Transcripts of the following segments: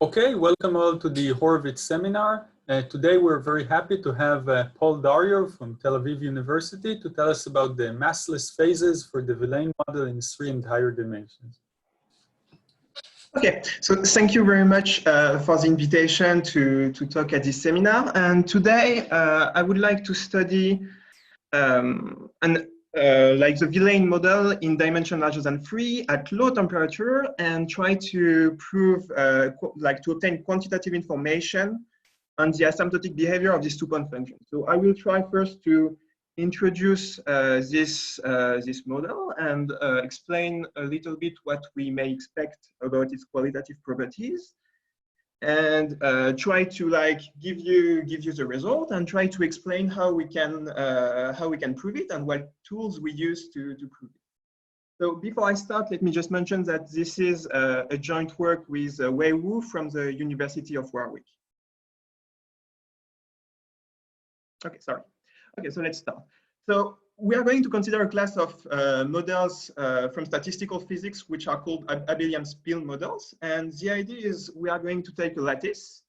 Okay, welcome all to the Horowitz seminar. Today we're very happy to have Paul Dario from Tel Aviv University to tell us about the massless phases for the Villain model in 3 and higher dimensions. Okay, so thank you very much for the invitation to talk at this seminar. And today I would like to study like the Villain model in dimension larger than 3 at low temperature and try to prove, to obtain quantitative information on the asymptotic behavior of these two-point functions. So I will try first to introduce this model and explain a little bit what we may expect about its qualitative properties, and try to give you the result and try to explain how we can prove it and what tools we use to prove it. So before I start, let me just mention that this is a joint work with Wei Wu from the University of Warwick. Okay, sorry. Okay, so let's start. So we are going to consider a class of models from statistical physics, which are called Abelian spin models. And the idea is we are going to take a lattice.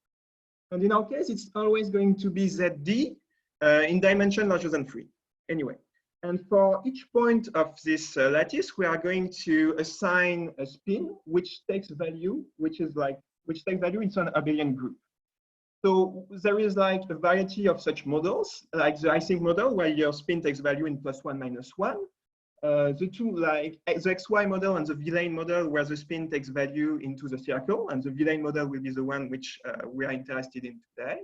And in our case, it's always going to be ZD in dimension larger than 3. Anyway, and for each point of this lattice, we are going to assign a spin which takes value, which takes value in some Abelian group. So there is a variety of such models, like the I-think model, where your spin takes value in +1, -1. The two, the XY model and the Villain model, where the spin takes value into the circle, and the Villain model will be the one which we are interested in today.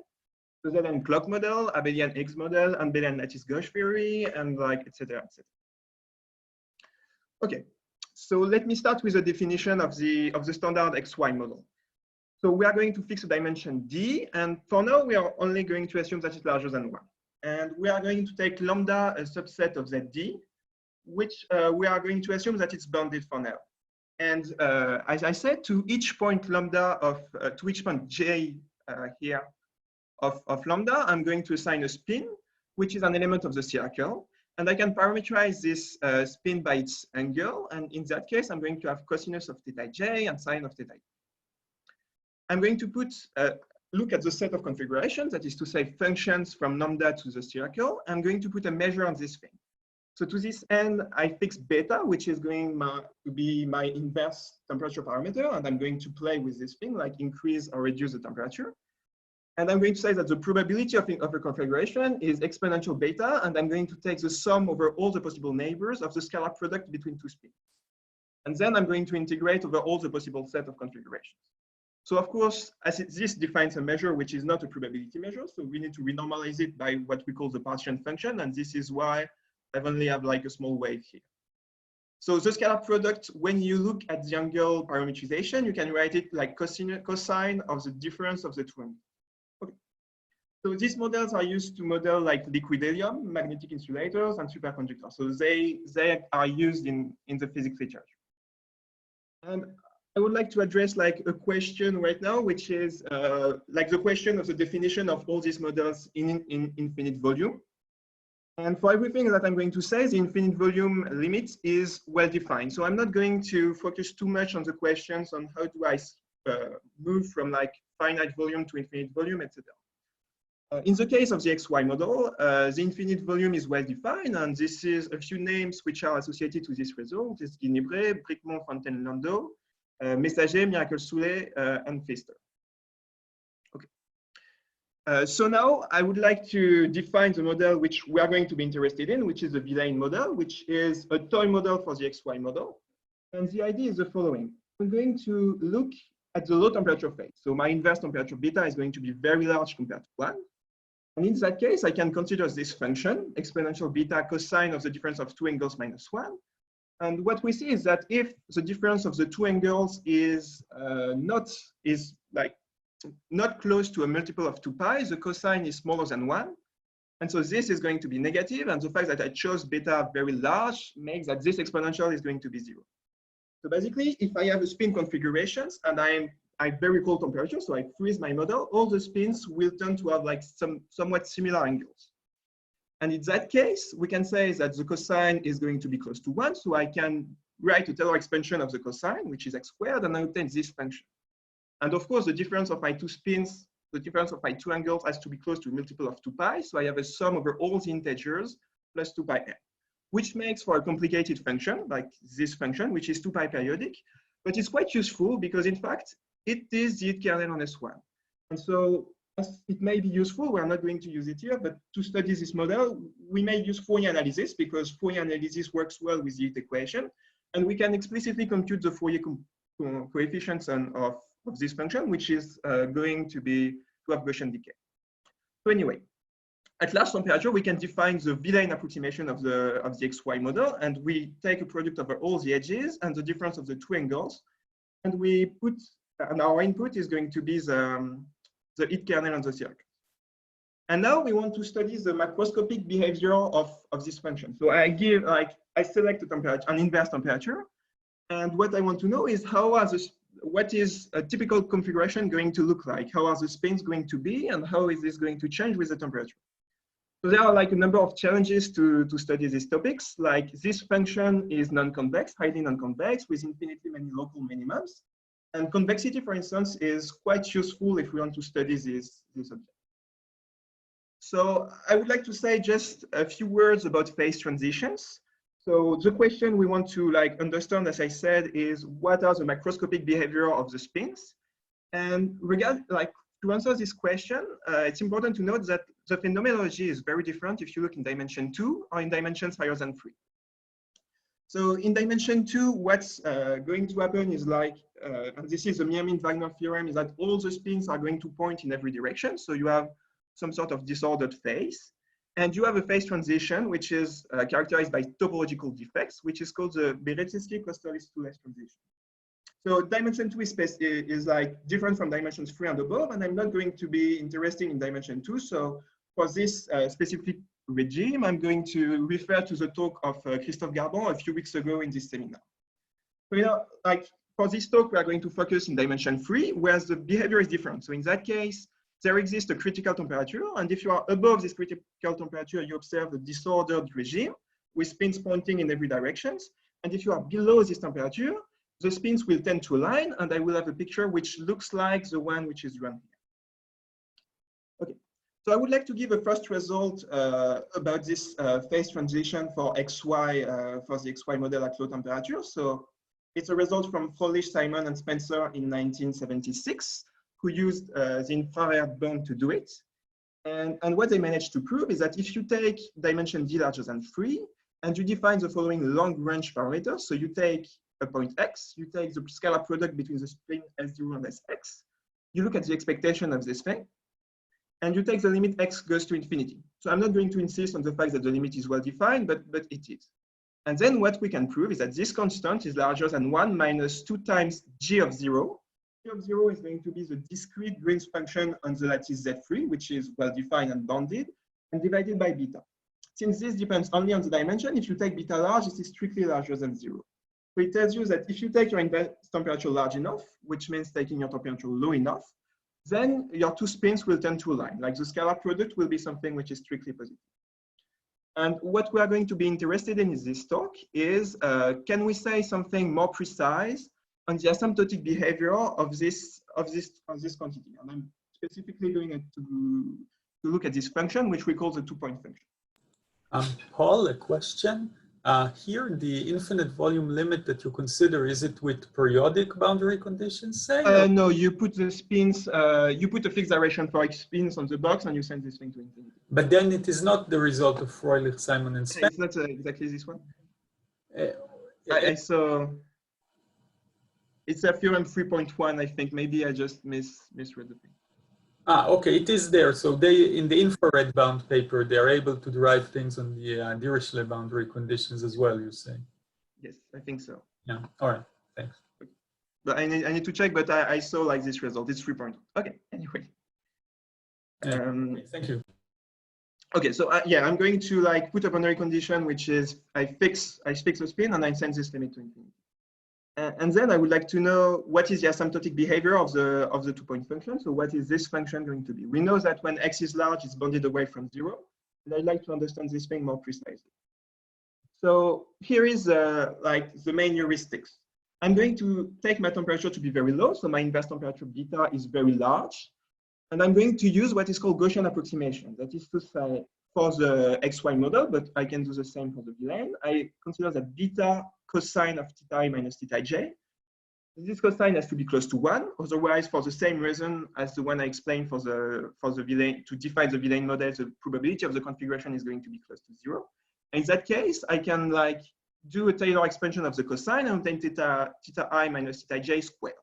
So then clock model, Abelian X model, Abelian lattice gauge theory, and etc., etc. Okay, so let me start with the definition of the standard XY model. So we are going to fix a dimension D, and for now we are only going to assume that it's larger than 1. And we are going to take lambda, a subset of ZD, which we are going to assume that it's bounded for now. And as I said, to each point lambda to each point J here of lambda, I'm going to assign a spin, which is an element of the circle. And I can parameterize this spin by its angle. And in that case, I'm going to have cosinus of theta J and sine of theta J. I'm going to look at the set of configurations, that is to say functions from lambda to the circle. I'm going to put a measure on this thing. So to this end, I fix beta, which is going to be my inverse temperature parameter. And I'm going to play with this thing, like increase or reduce the temperature. And I'm going to say that the probability of a configuration is exponential beta. And I'm going to take the sum over all the possible neighbors of the scalar product between two spins. And then I'm going to integrate over all the possible set of configurations. So of course, this defines a measure which is not a probability measure. So we need to renormalize it by what we call the Partian function. And this is why I only have a small wave here. So the scalar product, when you look at the angle parametrization, you can write it like cosine of the difference of the two angles. Okay. So these models are used to model liquid helium, magnetic insulators, and superconductors. So they are used in the physics literature. And I would like to address a question right now, which is the question of the definition of all these models in infinite volume. And for everything that I'm going to say, the infinite volume limit is well defined. So I'm not going to focus too much on the questions on how do I move from finite volume to infinite volume, etc. In the case of the XY model, the infinite volume is well defined, and this is a few names which are associated to this result. It's Ginzburg, Brikmont, Fontaine-Landau, Messager, Miracle-Soulet, and Pfister. Okay. So now I would like to define the model which we are going to be interested in, which is the Villain model, which is a toy model for the XY model. And the idea is the following. I'm going to look at the low temperature phase. So my inverse temperature beta is going to be very large compared to 1. And in that case, I can consider this function, exponential beta cosine of the difference of two angles -1. And what we see is that if the difference of the two angles is not close to a multiple of 2 pi, the cosine is smaller than 1. And so this is going to be negative. And the fact that I chose beta very large makes that this exponential is going to be 0. So basically, if I have a spin configurations and I very cold temperature, so I freeze my model, all the spins will tend to have somewhat similar angles. And in that case, we can say that the cosine is going to be close to 1. So I can write a Taylor expansion of the cosine, which is x squared, and I obtain this function. And of course, the difference of my two spins, the difference of my two angles has to be close to a multiple of 2 pi. So I have a sum over all the integers plus 2 pi n, which makes for a complicated function like this function, which is 2 pi periodic. But it's quite useful because in fact, it is the kernel on S1. And so as it may be useful, we're not going to use it here, but to study this model, we may use Fourier analysis because Fourier analysis works well with the heat equation. And we can explicitly compute the Fourier coefficients of this function, which is going to have Gaussian decay. So anyway, at large temperature, we can define the Villain approximation of the XY model, and we take a product over all the edges and the difference of the two angles, and we put, and our input is going to be the heat kernel on the circle. And now we want to study the macroscopic behavior of this function. So I select a temperature, an inverse temperature, and what I want to know is what is a typical configuration going to look like? How are the spins going to be, and how is this going to change with the temperature? So there are like a number of challenges to study these topics. Like this function is non-convex, highly non-convex, with infinitely many local minimums. And convexity, for instance, is quite useful if we want to study this object. So I would like to say just a few words about phase transitions. So the question we want to understand, as I said, is what are the macroscopic behavior of the spins? And to answer this question, it's important to note that the phenomenology is very different if you look in dimension 2 or in dimensions higher than 3. So in dimension 2, what's going to happen is and this is the Miamin-Wagner theorem, is that all the spins are going to point in every direction. So you have some sort of disordered phase. And you have a phase transition, which is characterized by topological defects, which is called the Berezinski-Kosterlitz-Toulas transition. So dimension 2 is different from dimensions 3 and above, and I'm not going to be interested in dimension 2. So for this specific regime, I'm going to refer to the talk of Christophe Garbon a few weeks ago in this seminar. So, for this talk, we are going to focus in dimension 3, whereas the behavior is different. So in that case, there exists a critical temperature, and if you are above this critical temperature, you observe a disordered regime with spins pointing in every direction. And if you are below this temperature, the spins will tend to align, and I will have a picture which looks like the one which is drawn here. Okay, so I would like to give a first result about this phase transition for XY, for the XY model at low temperature. So it's a result from Fröhlich, Simon, and Spencer in 1976, who used the infrared band to do it. And what they managed to prove is that if you take dimension d larger than 3, and you define the following long-range parameters, so you take a point x, you take the scalar product between the spin S0 and Sx, you look at the expectation of this thing, and you take the limit x goes to infinity. So I'm not going to insist on the fact that the limit is well defined, but it is. And then what we can prove is that this constant is larger than 1 minus 2 times g of 0. G of 0 is going to be the discrete Green's function on the lattice Z3, which is well defined and bounded, and divided by beta. Since this depends only on the dimension, if you take beta large, it is strictly larger than 0. So it tells you that if you take your inverse temperature large enough, which means taking your temperature low enough, then your two spins will tend to align. Like the scalar product will be something which is strictly positive. And what we are going to be interested in this talk is, can we say something more precise on the asymptotic behavior of this quantity? And I'm specifically going to look at this function, which we call the two-point function. Paul, a question. Here, the infinite volume limit that you consider, is it with periodic boundary conditions, say? No, you put the spins, you put a fixed direction for each spins on the box, and you send this thing to infinity. But then it is not the result of Fröhlich, Simon, and Spencer. It's not exactly this one. I saw it's a theorem 3.1, I think. Maybe I just misread the thing. Okay, it is there. So they, in the infrared bound paper, they are able to derive things on the Dirichlet boundary conditions as well, you say? Yes, I think so. Yeah, all right, thanks. But I need to check, but I saw this result. It's 3.1. Okay, anyway. Thank you. Okay, so yeah, I'm going to put a boundary condition, which is I fix a spin and I send this limit to infinity. And then I would like to know what is the asymptotic behavior of the two-point function. So what is this function going to be? We know that when x is large, it's bounded away from 0. And I'd like to understand this thing more precisely. So here is the main heuristics. I'm going to take my temperature to be very low, so my inverse temperature beta is very large. And I'm going to use what is called Gaussian approximation. That is to say, for the XY model, but I can do the same for the villain. I consider that beta cosine of theta I minus theta j. This cosine has to be close to 1. Otherwise, for the same reason as the one I explained for the villain, to define the villain model, the probability of the configuration is going to be close to 0. And in that case, I can like do a Taylor expansion of the cosine and obtain theta I minus theta j squared.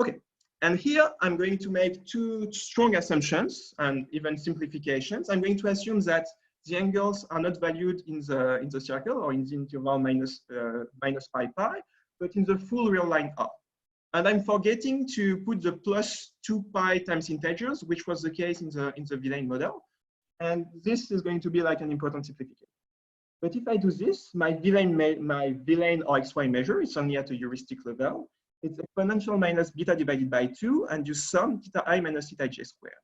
Okay. And here I'm going to make two strong assumptions and even simplifications. I'm going to assume that the angles are not valued in the circle or in the interval minus pi pi, but in the full real line R. And I'm forgetting to put the plus 2 pi times integers, which was the case in the villain model. And this is going to be like an important simplification. But if I do this, my villain or XY measure, it's only at a heuristic level. It's exponential minus beta divided by 2, and you sum theta I minus theta j squared.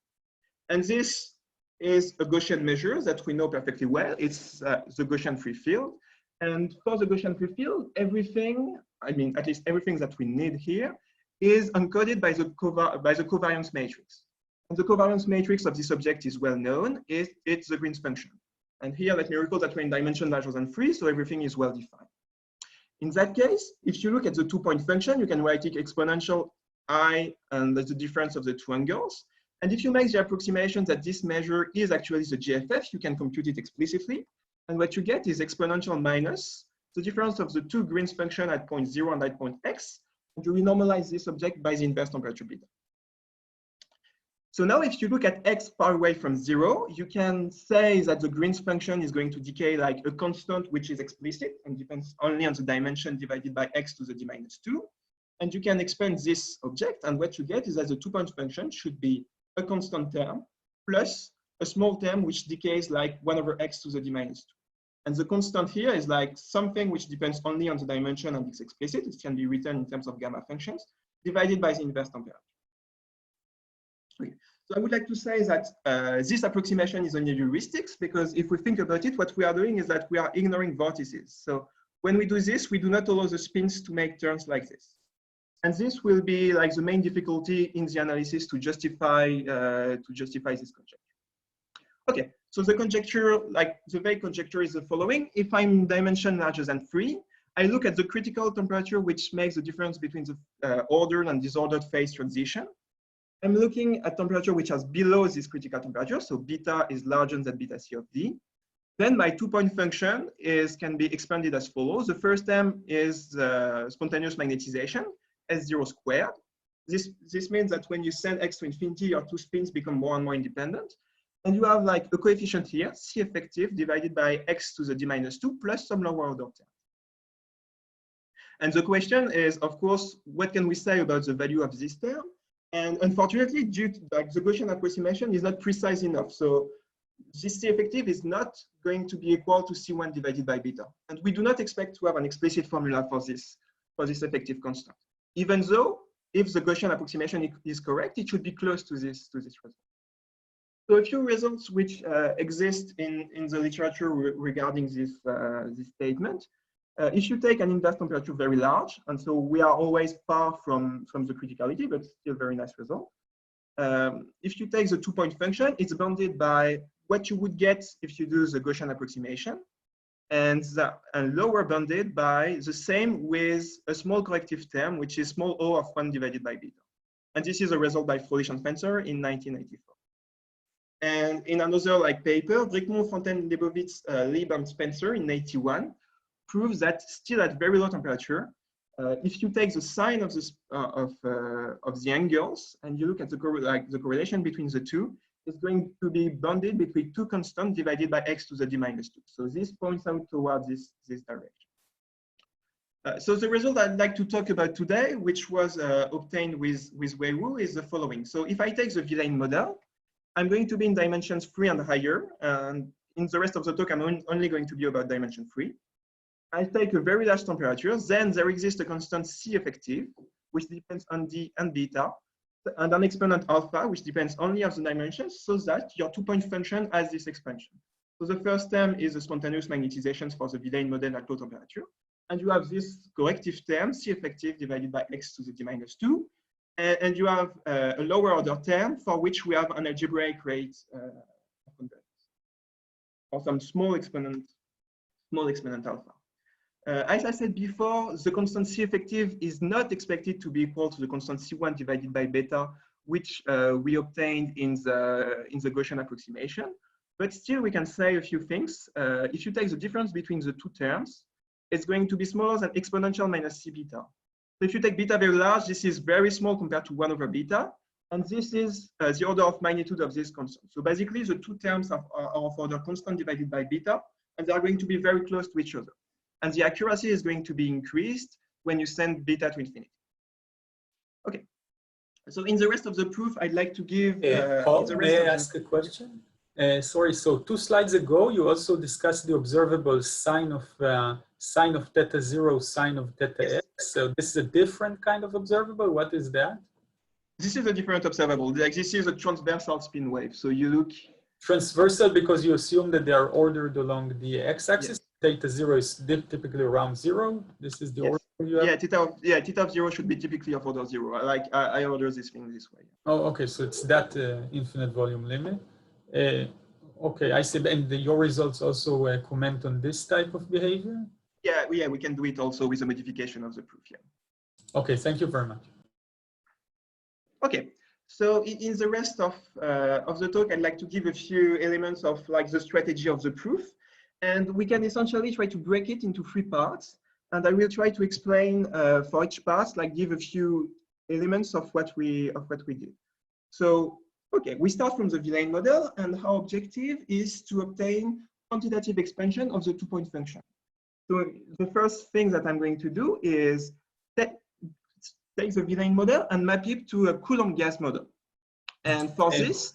And this is a Gaussian measure that we know perfectly well. It's the Gaussian free field. And for the Gaussian free field, everything, I mean, at least everything that we need here, is encoded by the covariance matrix. And the covariance matrix of this object is well known. It's the Green's function. And here, let me recall that we're in dimension larger than 3, so everything is well defined. In that case, if you look at the 2-point function, you can write it exponential I and the difference of the two angles. And if you make the approximation that this measure is actually the GFF, you can compute it explicitly. And what you get is exponential minus the difference of the two Green's function at point 0 and at point x. And you renormalize this object by the inverse temperature beta. So now if you look at x far away from 0, you can say that the Green's function is going to decay like a constant which is explicit and depends only on the dimension divided by x to the d minus 2. And you can expand this object, and what you get is that the 2-point function should be a constant term plus a small term which decays like 1 over x to the d minus 2. And the constant here is like something which depends only on the dimension and it's explicit. It can be written in terms of gamma functions divided by the inverse temperature. Okay. So I would like to say that this approximation is only heuristics, because if we think about it, what we are doing is that we are ignoring vortices. So when we do this, we do not allow the spins to make turns like this. And this will be like the main difficulty in the analysis to justify this conjecture. Okay, so the conjecture, like the vague conjecture is the following. If I'm in dimension larger than 3, I look at the critical temperature, which makes the difference between the ordered and disordered phase transition. I'm looking at temperature which is below this critical temperature, so beta is larger than beta C of D. Then my 2-point function can be expanded as follows. The first term is spontaneous magnetization, S0 squared. This means that when you send x to infinity, your two spins become more and more independent. And you have like a coefficient here, C effective, divided by x to the d minus 2 plus some lower order term. And the question is, of course, what can we say about the value of this term? And unfortunately, due to like, the Gaussian approximation is not precise enough. So this C effective is not going to be equal to C1 divided by beta. And we do not expect to have an explicit formula for this effective constant. Even though, if the Gaussian approximation is correct, it should be close to this result. So a few results which exist in the literature regarding this statement. If you take an inverse temperature very large, and so we are always far from the criticality, but still very nice result. If you take the 2-point function, it's bounded by what you would get if you do the Gaussian approximation, and lower bounded by the same with a small corrective term, which is small o of 1 divided by beta. And this is a result by Fröhlich and Spencer in 1994. And in another like paper, Brickman, Fontaine, Lebowitz, Lieb, and Spencer in 81 proves that still at very low temperature, if you take the sine of the angles and you look at the correlation between the two, it's going to be bounded between two constants divided by x to the d minus 2. So this points out towards this direction. So the result I'd like to talk about today, which was obtained with Wei Wu, is the following. So if I take the villain model, I'm going to be in dimensions 3 and higher. And in the rest of the talk, I'm only going to be about dimension 3. I take a very large temperature, then there exists a constant C effective, which depends on D and beta, and an exponent alpha, which depends only on the dimensions, so that your 2-point function has this expansion. So the first term is the spontaneous magnetizations for the villain model at low temperature. and you have this corrective term, C effective divided by x to the d minus 2. And you have a lower order term for which we have an algebraic rate of convergence, or some small exponent alpha. As I said before, the constant C effective is not expected to be equal to the constant C1 divided by beta, which we obtained in the Gaussian approximation. But still, we can say a few things. If you take the difference between the two terms, it's going to be smaller than exponential minus C beta. So if you take beta very large, this is very small compared to 1 over beta. And this is the order of magnitude of this constant. So basically, the two terms are of order constant divided by beta, and they are going to be very close to each other. And the accuracy is going to be increased when you send beta to infinity. Okay. So in the rest of the proof, I'd like to give... Paul, may I ask a question? Sorry, so 2 slides ago, you also discussed the observable sine of theta 0, sine of theta yes. x. So this is a different kind of observable. What is that? This is a different observable. Like, this is a transversal spin wave. So you look... Transversal because you assume that they are ordered along the x-axis. Yes. Theta 0 is typically around 0. This is the yes. order you have? Theta of 0 should be typically of order 0. I order this thing this way. Oh, okay. So it's that infinite volume limit. Okay, I see. And your results also comment on this type of behavior? Yeah, we can do it also with a modification of the proof. Yeah. Okay, thank you very much. Okay, so in the rest of the talk, I'd like to give a few elements of like the strategy of the proof, and we can essentially try to break it into 3 parts. And I will try to explain for each part, like give a few elements of what we did. So. Okay, we start from the Villain model, and our objective is to obtain quantitative expansion of the 2-point function. So the first thing that I'm going to do is take the Villain model and map it to a Coulomb gas model. And for this,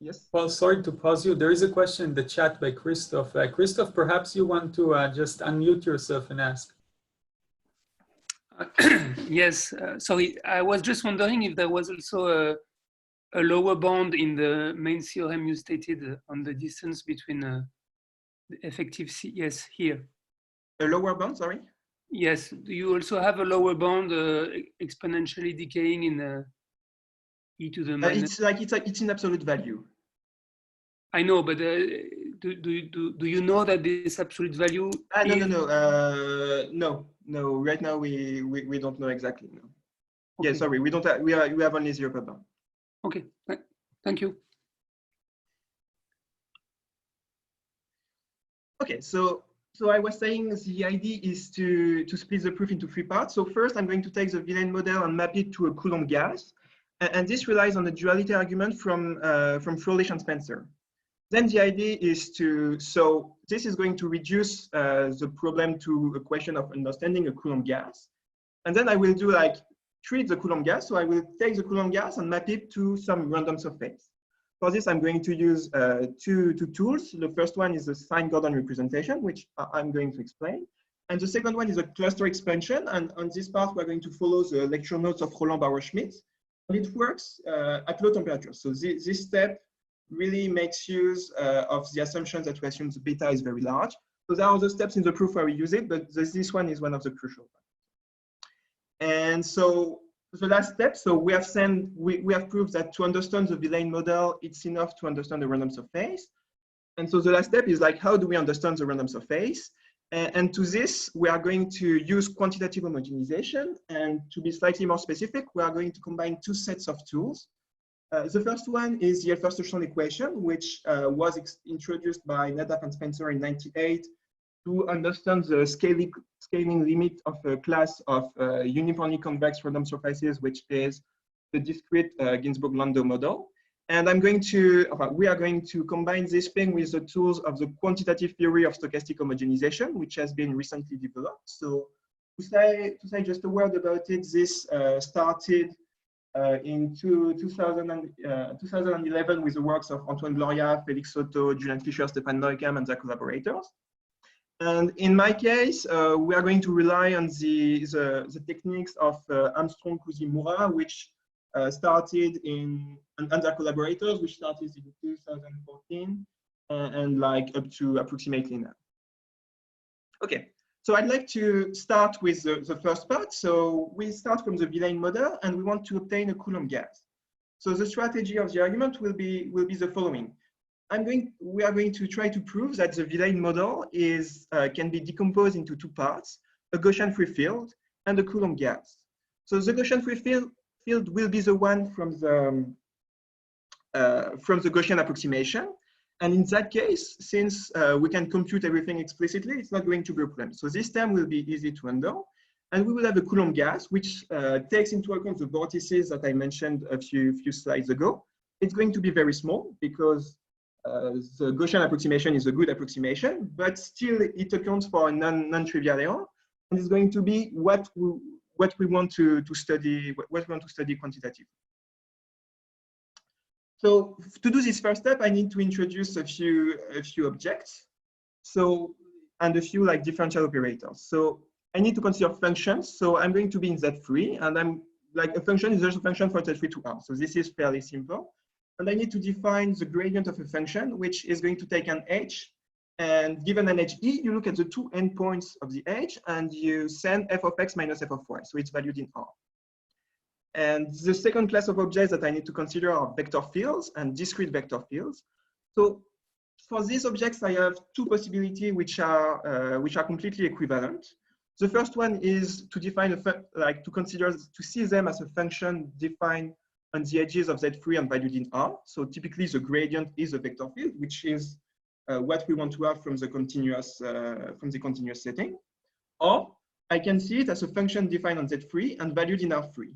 yes? Well, sorry to pause you. There is a question in the chat by Christoph. Christoph, perhaps you want to just unmute yourself and ask. Yes, sorry. I was just wondering if there was also a lower bound in the main theorem you stated on the distance between the effective C. Yes, here. A lower bound, sorry? Yes. Do you also have a lower bound exponentially decaying in e to the minus? It's in absolute value. I know, but do you know that this absolute value? No. Right now we don't know exactly. No. Okay. Yeah, sorry, we don't. We have only 0 bound. Okay, thank you. Okay, so I was saying the idea is to split the proof into 3 parts. So first, I'm going to take the Villain model and map it to a Coulomb gas, and this relies on the duality argument from Fröhlich and Spencer. Then the idea is so this is going to reduce the problem to a question of understanding a Coulomb gas, and then I will do like treat the Coulomb gas. So I will take the Coulomb gas and map it to some random surface. For this, I'm going to use two tools. The first one is the Sine-Gordon representation, which I'm going to explain. And the second one is a cluster expansion. And on this part, we're going to follow the lecture notes of Roland Bauerschmidt. And it works at low temperatures. So this step really makes use of the assumption that we assume the beta is very large. So there are other steps in the proof where we use it, but this one is one of the crucial ones. And so the last step, so we have proved that to understand the Villain model, it's enough to understand the random surface. And so the last step is like, how do we understand the random surface? And to this, we are going to use quantitative homogenization. And to be slightly more specific, we are going to combine 2 sets of tools. The first one is the Helffer-Sjöstrand equation, which was introduced by Naddaf and Spencer in '98 to understand the scaling limit of a class of uniformly convex random surfaces, which is the discrete Ginzburg-Landau model. And we are going to combine this thing with the tools of the quantitative theory of stochastic homogenization, which has been recently developed. So to say just a word about it, this started in 2011 with the works of Antoine Gloria, Felix Soto, Julian Fischer, Stefan Neukamp, and their collaborators. And in my case, we are going to rely on the techniques of Armstrong, Kuusi and Mourrat, which started and their collaborators, which started in 2014 and like up to approximately now. Okay, So I'd like to start with the first part. So we start from the Villain model, and we want to obtain a Coulomb gas. So the strategy of the argument will be the following. We are going to try to prove that the Villain model can be decomposed into two parts: a Gaussian free field and a Coulomb gas. So the Gaussian free field will be the one from the Gaussian approximation. And in that case, since we can compute everything explicitly, it's not going to be a problem. So this term will be easy to handle. And we will have a Coulomb gas, which takes into account the vortices that I mentioned a few slides ago. It's going to be very small because the Gaussian approximation is a good approximation, but still it accounts for a non-trivial error. And it's going to be what we want to study quantitatively. So to do this first step, I need to introduce a few objects. So, and a few like differential operators. So I need to consider functions. So I'm going to be in Z3, and I'm like a function is just a function for Z3 to R. So this is fairly simple. And I need to define the gradient of a function, which is going to take an h. And given an h e, you look at the two endpoints of the h, and you send f of x minus f of y. So it's valued in R. And the second class of objects that I need to consider are vector fields and discrete vector fields. So for these objects, I have two possibilities which are completely equivalent. The first one is to define to see them as a function defined on the edges of Z3 and valued in R. So typically the gradient is a vector field, which is what we want to have from the continuous setting. Or I can see it as a function defined on Z3 and valued in R3.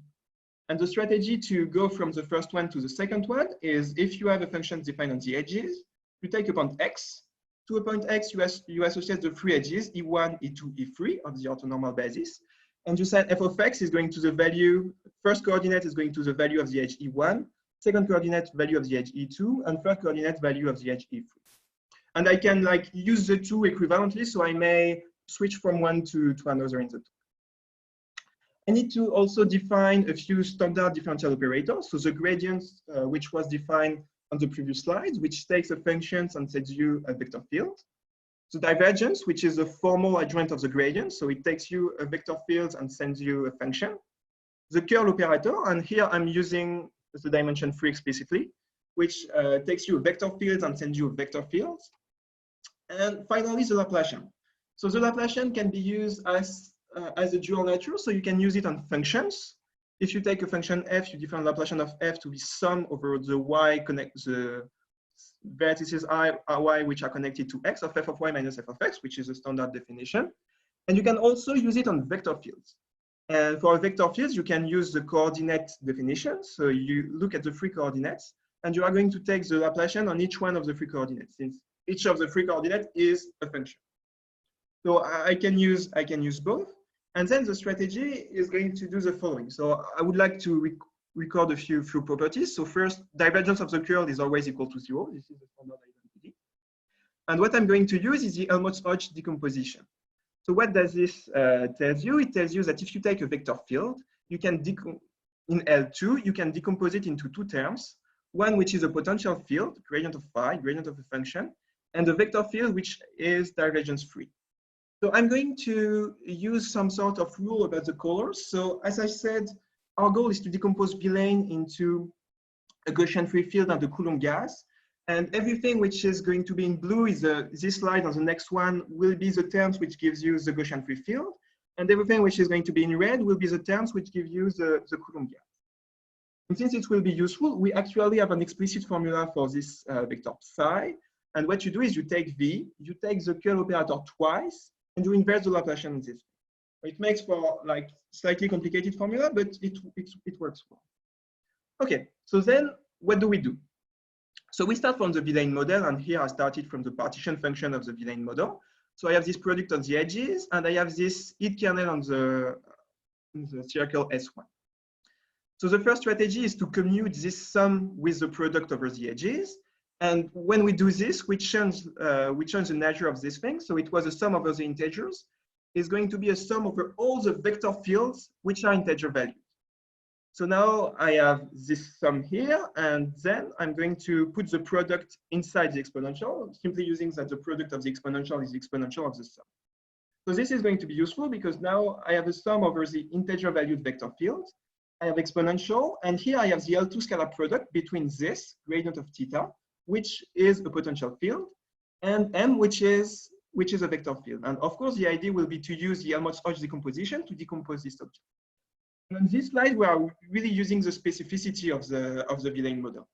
And the strategy to go from the first one to the second one is if you have a function defined on the edges, you take a point x. To a point x, you associate the three edges, E1, E2, E3 of the orthonormal basis. And you say f of x is going to the value, first coordinate is going to the value of the edge E1, second coordinate value of the edge E2, and third coordinate value of the edge E3. And I can like use the two equivalently, so I may switch from one to another in the two. I need to also define a few standard differential operators. So the gradient, which was defined on the previous slides, which takes a function and sets you a vector field. The divergence, which is a formal adjoint of the gradient. So it takes you a vector field and sends you a function. The curl operator, and here I'm using the dimension 3 explicitly, which takes you a vector field and sends you a vector field. And finally, the Laplacian. So the Laplacian can be used as a dual nature, so you can use it on functions. If you take a function f, you define Laplacian of f to be sum over the y the vertices I, y, which are connected to x of f of y minus f of x, which is a standard definition. And you can also use it on vector fields. And for vector fields, you can use the coordinate definition. So you look at the three coordinates, and you are going to take the Laplacian on each one of the three coordinates, since each of the three coordinates is a function. So I can use both. And then the strategy is going to do the following. So I would like to record a few properties. So first, divergence of the curl is always equal to 0. This is the standard identity. And what I'm going to use is the Helmholtz-Hodge decomposition. So what does this tell you? It tells you that if you take a vector field, you can in L2, you can decompose it into two terms. One which is a potential field, gradient of phi, gradient of a function, and a vector field which is divergence free. So I'm going to use some sort of rule about the colors. So as I said, our goal is to decompose Villain into a Gaussian free field and a Coulomb gas. And everything which is going to be in blue is this slide, and the next one will be the terms which gives you the Gaussian free field. And everything which is going to be in red will be the terms which give you the Coulomb gas. And since it will be useful, we actually have an explicit formula for this vector psi. And what you do is you take V, you take the curl operator twice, and you invert the Laplacian in this. It makes for like slightly complicated formula, but it works well. Okay, so then what do we do? So we start from the Villain model, and here I started from the partition function of the Villain model. So I have this product on the edges, and I have this heat kernel on the circle S1. So the first strategy is to commute this sum with the product over the edges. And when we do this, we change the nature of this thing. So it was a sum over the integers. It's going to be a sum over all the vector fields which are integer values. So now I have this sum here, and then I'm going to put the product inside the exponential, simply using that the product of the exponential is the exponential of the sum. So this is going to be useful because now I have a sum over the integer valued vector field. I have exponential, and here I have the L2 scalar product between this gradient of theta, which is a potential field, and M, which is a vector field. And of course, the idea will be to use the Helmholtz-Hodge decomposition to decompose this object. And on this slide, we are really using the specificity of the Villain model.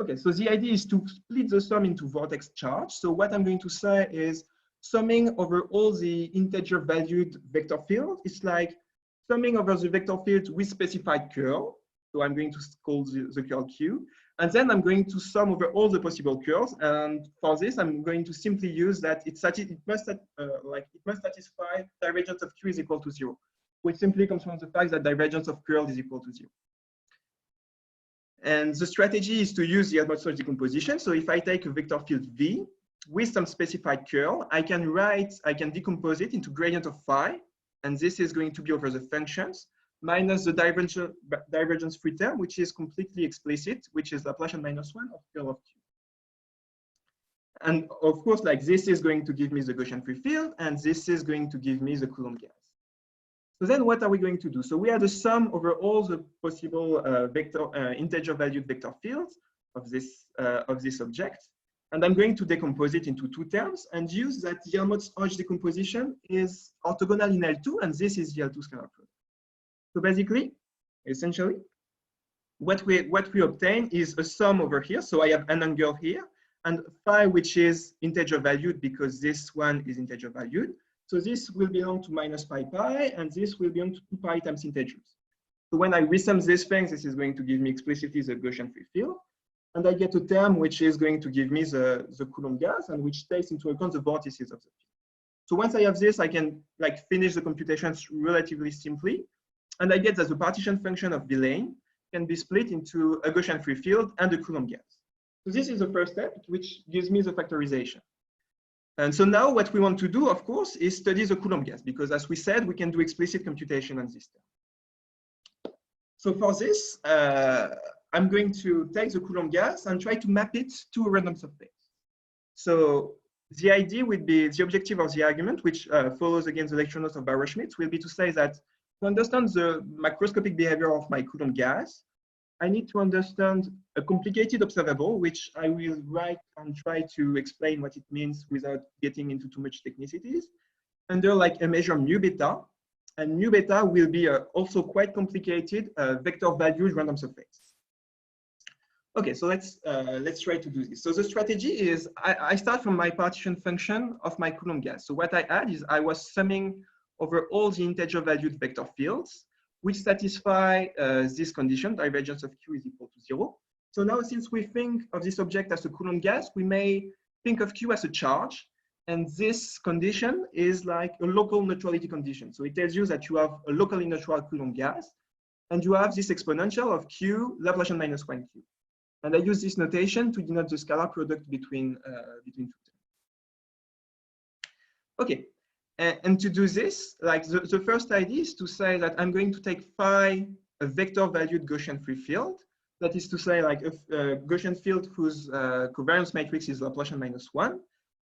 Okay, so the idea is to split the sum into vortex charge. So what I'm going to say is summing over all the integer valued vector field. It's like summing over the vector field with specified curl. So I'm going to call the curl Q. And then I'm going to sum over all the possible curls. And for this, I'm going to simply use that it must satisfy divergence of Q is equal to 0, which simply comes from the fact that divergence of curl is equal to 0. And the strategy is to use the Helmholtz-Hodge decomposition. So if I take a vector field V with some specified curl, I can decompose it into gradient of phi, and this is going to be over the functions minus the divergence free term, which is completely explicit, which is Laplacian minus 1 of curl of Q. And of course, like this is going to give me the Gaussian free field, and this is going to give me the Coulomb gas. So then what are we going to do? So we have the sum over all the possible integer valued vector fields of this object. And I'm going to decompose it into two terms and use that the Helmholtz-Hodge decomposition is orthogonal in L2, and this is the L2 scalar product. So basically, essentially, what we obtain is a sum over here. So I have an angle here, and phi, which is integer valued because this one is integer valued. So this will belong to minus pi pi, and this will belong to 2 pi times integers. So when I resum these things, this is going to give me explicitly the Gaussian free field. And I get a term which is going to give me the Coulomb gas, and which takes into account the vortices of the field. So once I have this, I can like finish the computations relatively simply. And I get that the partition function of Villain can be split into a Gaussian free field and a Coulomb gas. So this is the first step, which gives me the factorization. And so now what we want to do, of course, is study the Coulomb gas, because as we said, we can do explicit computation on this term. So for this, I'm going to take the Coulomb gas and try to map it to a random surface. So the idea would be, the objective of the argument, which follows again the lecture notes of Bauerschmidt, will be to say that to understand the macroscopic behavior of my Coulomb gas, I need to understand a complicated observable, which I will write and try to explain what it means without getting into too much technicities, under like a measure mu beta. And mu beta will be also quite complicated vector valued random surface. Okay, so let's try to do this. So the strategy is I start from my partition function of my Coulomb gas. So what I add is I was summing over all the integer valued vector fields, which satisfy this condition, divergence of Q is equal to 0. So now, since we think of this object as a Coulomb gas, we may think of Q as a charge. And this condition is like a local neutrality condition. So it tells you that you have a locally neutral Coulomb gas, and you have this exponential of Q Laplacian minus 1Q. And I use this notation to denote the scalar product between two terms. Okay. And to do this, like the first idea is to say that I'm going to take phi, a vector valued Gaussian free field. That is to say, like a Gaussian field whose covariance matrix is Laplacian minus 1.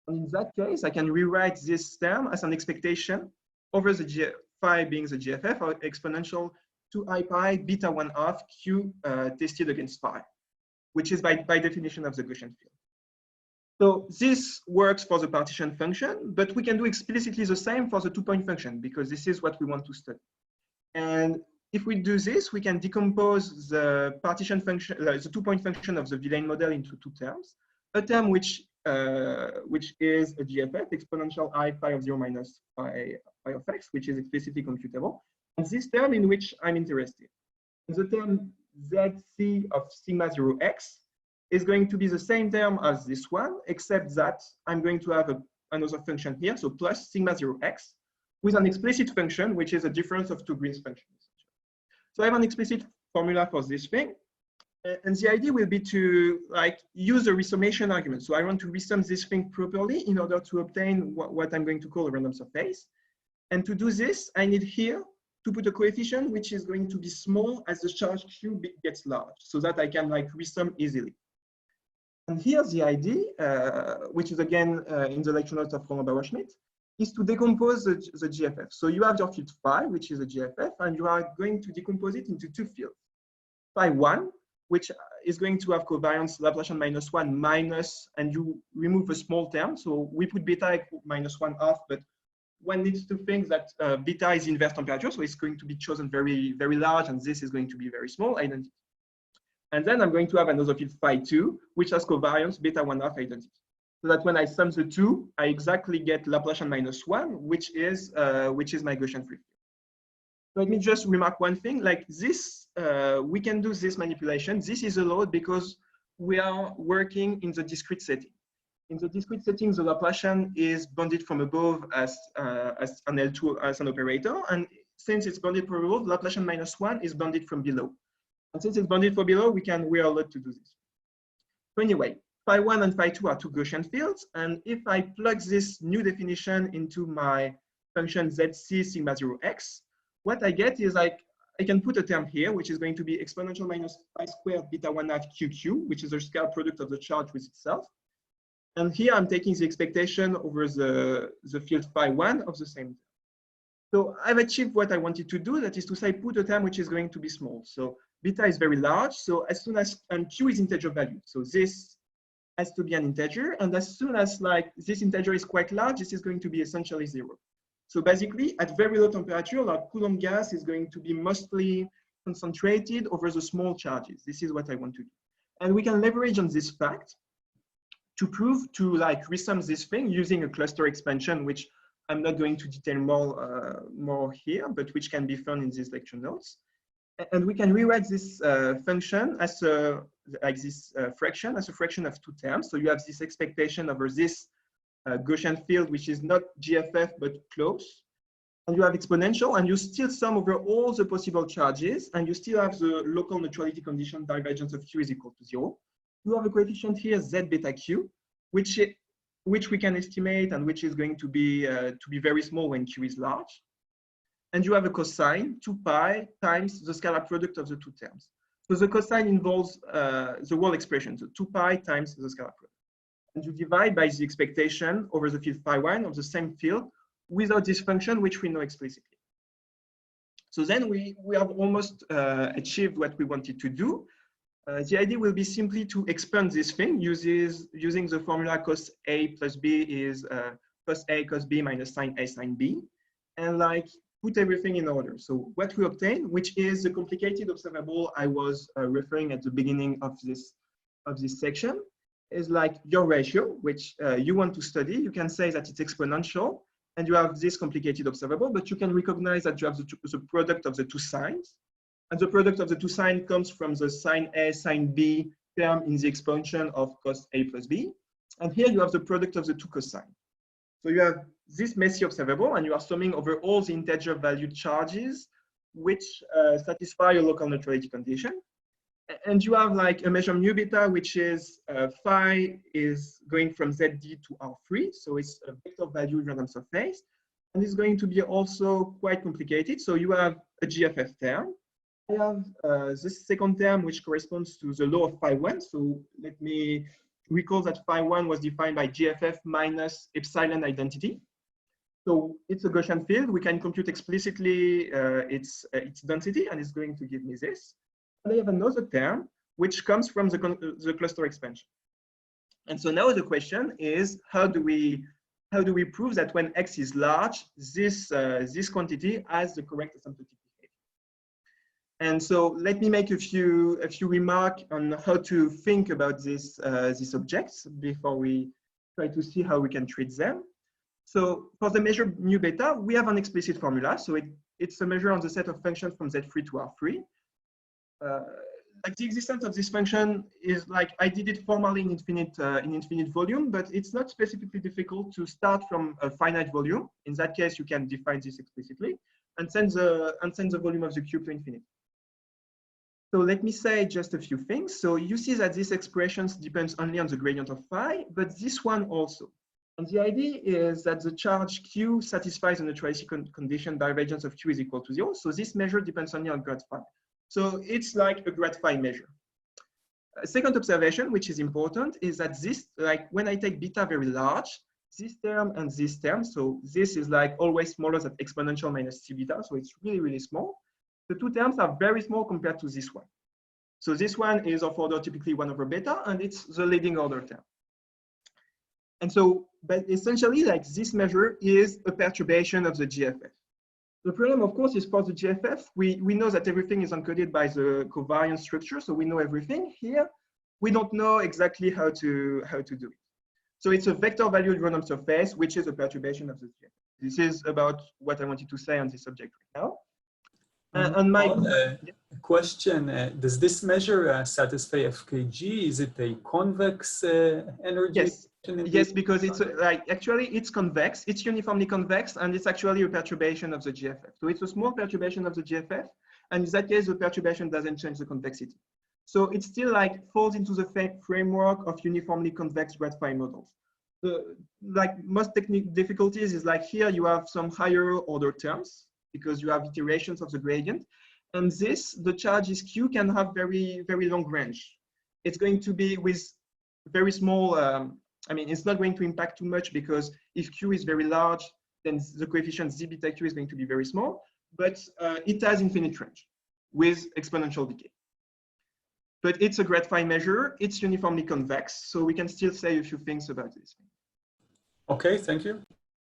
And in that case, I can rewrite this term as an expectation over the phi being the GFF, or exponential 2i pi beta 1 half Q tested against phi, which is by definition of the Gaussian field. So this works for the partition function, but we can do explicitly the same for the 2-point function, because this is what we want to study. And if we do this, we can decompose the partition function, the 2-point function of the Villain model into two terms. A term which is a GFF, exponential I phi of 0 minus phi of x, which is explicitly computable. And this term in which I'm interested. And the term ZC of sigma 0x is going to be the same term as this one, except that I'm going to have another function here, so plus sigma 0x, with an explicit function, which is a difference of two Green's functions. So I have an explicit formula for this thing. And the idea will be to like use a resummation argument. So I want to resum this thing properly in order to obtain what I'm going to call a random surface. And to do this, I need here to put a coefficient which is going to be small as the charge Q gets large, so that I can like resum easily. And here's the idea, which is again in the lecture notes of Bauerschmidt, is to decompose the GFF. So you have your field phi, which is a GFF, and you are going to decompose it into two fields. Phi 1, which is going to have covariance Laplacian -1 minus, and you remove a small term. So we put beta equal -1/2, but one needs to think that beta is inverse temperature, so it's going to be chosen very, very large, and this is going to be very small identity. And then I'm going to have another field phi 2, which has covariance beta 1/2 identity. So that when I sum the two, I exactly get Laplacian -1, which is my Gaussian free field. Let me just remark one thing, like this, we can do this manipulation. This is allowed because we are working in the discrete setting. In the discrete setting, the Laplacian is bounded from above as an L2 as an operator. And since it's bounded from above, Laplacian -1 is bounded from below. And since it's bounded from below, we are allowed to do this. So anyway, phi 1 and phi 2 are two Gaussian fields. And if I plug this new definition into my function zc sigma 0x, what I get is like, I can put a term here, which is going to be exponential minus pi squared beta 1/2 QQ, which is the scalar product of the charge with itself. And here I'm taking the expectation over the field phi 1 of the same term. So I've achieved what I wanted to do, that is to say, put a term which is going to be small. So beta is very large. So as soon as, and Q is integer value. So this has to be an integer. And as soon as like this integer is quite large, this is going to be essentially 0. So basically, at very low temperature, our Coulomb gas is going to be mostly concentrated over the small charges. This is what I want to do. And we can leverage on this fact to prove, to like resum this thing using a cluster expansion, which I'm not going to detail more here, but which can be found in these lecture notes. And we can rewrite this function as fraction, as a fraction of two terms. So you have this expectation over this Gaussian field, which is not GFF, but close. And you have exponential, and you still sum over all the possible charges, and you still have the local neutrality condition divergence of Q is equal to 0. You have a coefficient here, Z beta Q, which we can estimate, and which is going to be very small when Q is large. And you have a cosine, 2 pi times the scalar product of the two terms. So the cosine involves the whole expression, so 2 pi times the scalar product. And you divide by the expectation over the field phi 1 of the same field without this function, which we know explicitly. So then we have almost achieved what we wanted to do. The idea will be simply to expand this thing using the formula cos A plus B is cos A cos B minus sine A sine B, and like put everything in order. So what we obtain, which is the complicated observable I was referring at the beginning of this section, is like your ratio, which you want to study. You can say that it's exponential, and you have this complicated observable, but you can recognize that you have the product of the two signs. And the product of the two signs comes from the sine A, sine B term in the expansion of cos A plus B. And here you have the product of the two cosines. So you have this messy observable, and you are summing over all the integer valued charges, which satisfy a local neutrality condition. And you have like a measure mu beta, which is phi is going from ZD to R3. So it's a vector value random surface. And it's going to be also quite complicated. So you have a GFF term. I have this second term, which corresponds to the law of phi 1. So let me recall that phi 1 was defined by GFF minus epsilon identity. So it's a Gaussian field. We can compute explicitly its density, and it's going to give me this. And I have another term, which comes from the cluster expansion. And so now the question is, how do we prove that when X is large, this quantity has the correct asymptotic behavior? And so let me make a few remarks on how to think about these objects before we try to see how we can treat them. So for the measure mu beta, we have an explicit formula. So it's a measure on the set of functions from Z3 to R3. Like the existence of this function is like, I did it formally in infinite volume, but it's not specifically difficult to start from a finite volume. In that case, you can define this explicitly and send the volume of the cube to infinity. So let me say just a few things. So you see that this expression depends only on the gradient of phi, but this one also. And the idea is that the charge Q satisfies the neutrality condition divergence of Q is equal to 0. So this measure depends only on grad phi. So it's like a grad phi measure. A second observation, which is important, is that this, like when I take beta very large, this term and this term. So this is like always smaller than exponential minus c beta. So it's really, really small. The two terms are very small compared to this one. So this one is of order typically 1 over beta, and it's the leading order term. And so, but essentially, like this measure is a perturbation of the GFF. The problem, of course, is for the GFF, we know that everything is encoded by the covariance structure, so we know everything. Here, we don't know exactly how to do it. So it's a vector valued random surface, which is a perturbation of the GFF. This is about what I wanted to say on this subject right now. On my question, does this measure satisfy FKG? Is it a convex energy? Yes. Yes, because it's like actually it's convex, it's uniformly convex, and it's actually a perturbation of the GFF. So it's a small perturbation of the GFF, and in that case, the perturbation doesn't change the convexity. So it still like falls into the framework of uniformly convex grad phi models. The like most technical difficulties is like here you have some higher order terms because you have iterations of the gradient, and this the charges Q can have very long range. It's going to be with very small. I mean, it's not going to impact too much because if Q is very large, then the coefficient Z beta Q is going to be very small, but it has infinite range with exponential decay. But it's a grad phi measure, it's uniformly convex, so we can still say a few things about this. Okay, thank you.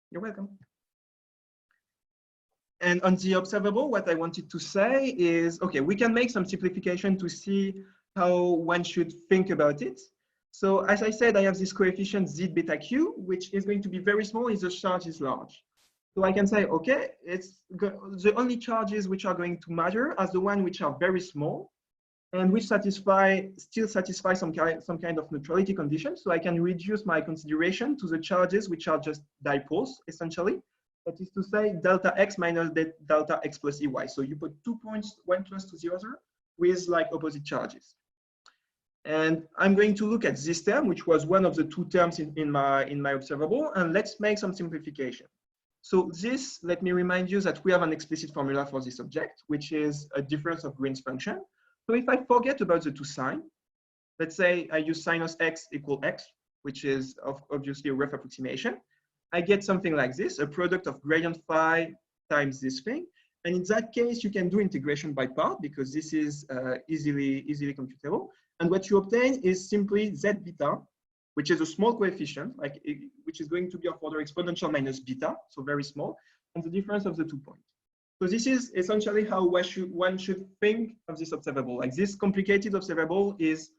You're welcome. And on the observable, what I wanted to say is, okay, we can make some simplification to see how one should think about it. So as I said, I have this coefficient Z beta Q, which is going to be very small if the charge is large. So I can say, okay, it's the only charges which are going to matter are the ones which are very small and which still satisfy some kind of neutrality condition. So I can reduce my consideration to the charges which are just dipoles, essentially. That is to say delta x minus delta x plus EY. So you put 2 points, one close to the other, with like opposite charges. And I'm going to look at this term, which was one of the two terms in my observable, and let's make some simplification. So this, let me remind you that we have an explicit formula for this object, which is a difference of Green's function. So if I forget about the two sign, let's say I use sinus x equal x, which is obviously a rough approximation, I get something like this, a product of gradient phi times this thing. And in that case, you can do integration by part because this is easily computable. And what you obtain is simply Z beta, which is a small coefficient, which is going to be of order exponential minus beta, so very small, and the difference of the 2 points. So this is essentially how one should think of this observable. Like this complicated observable is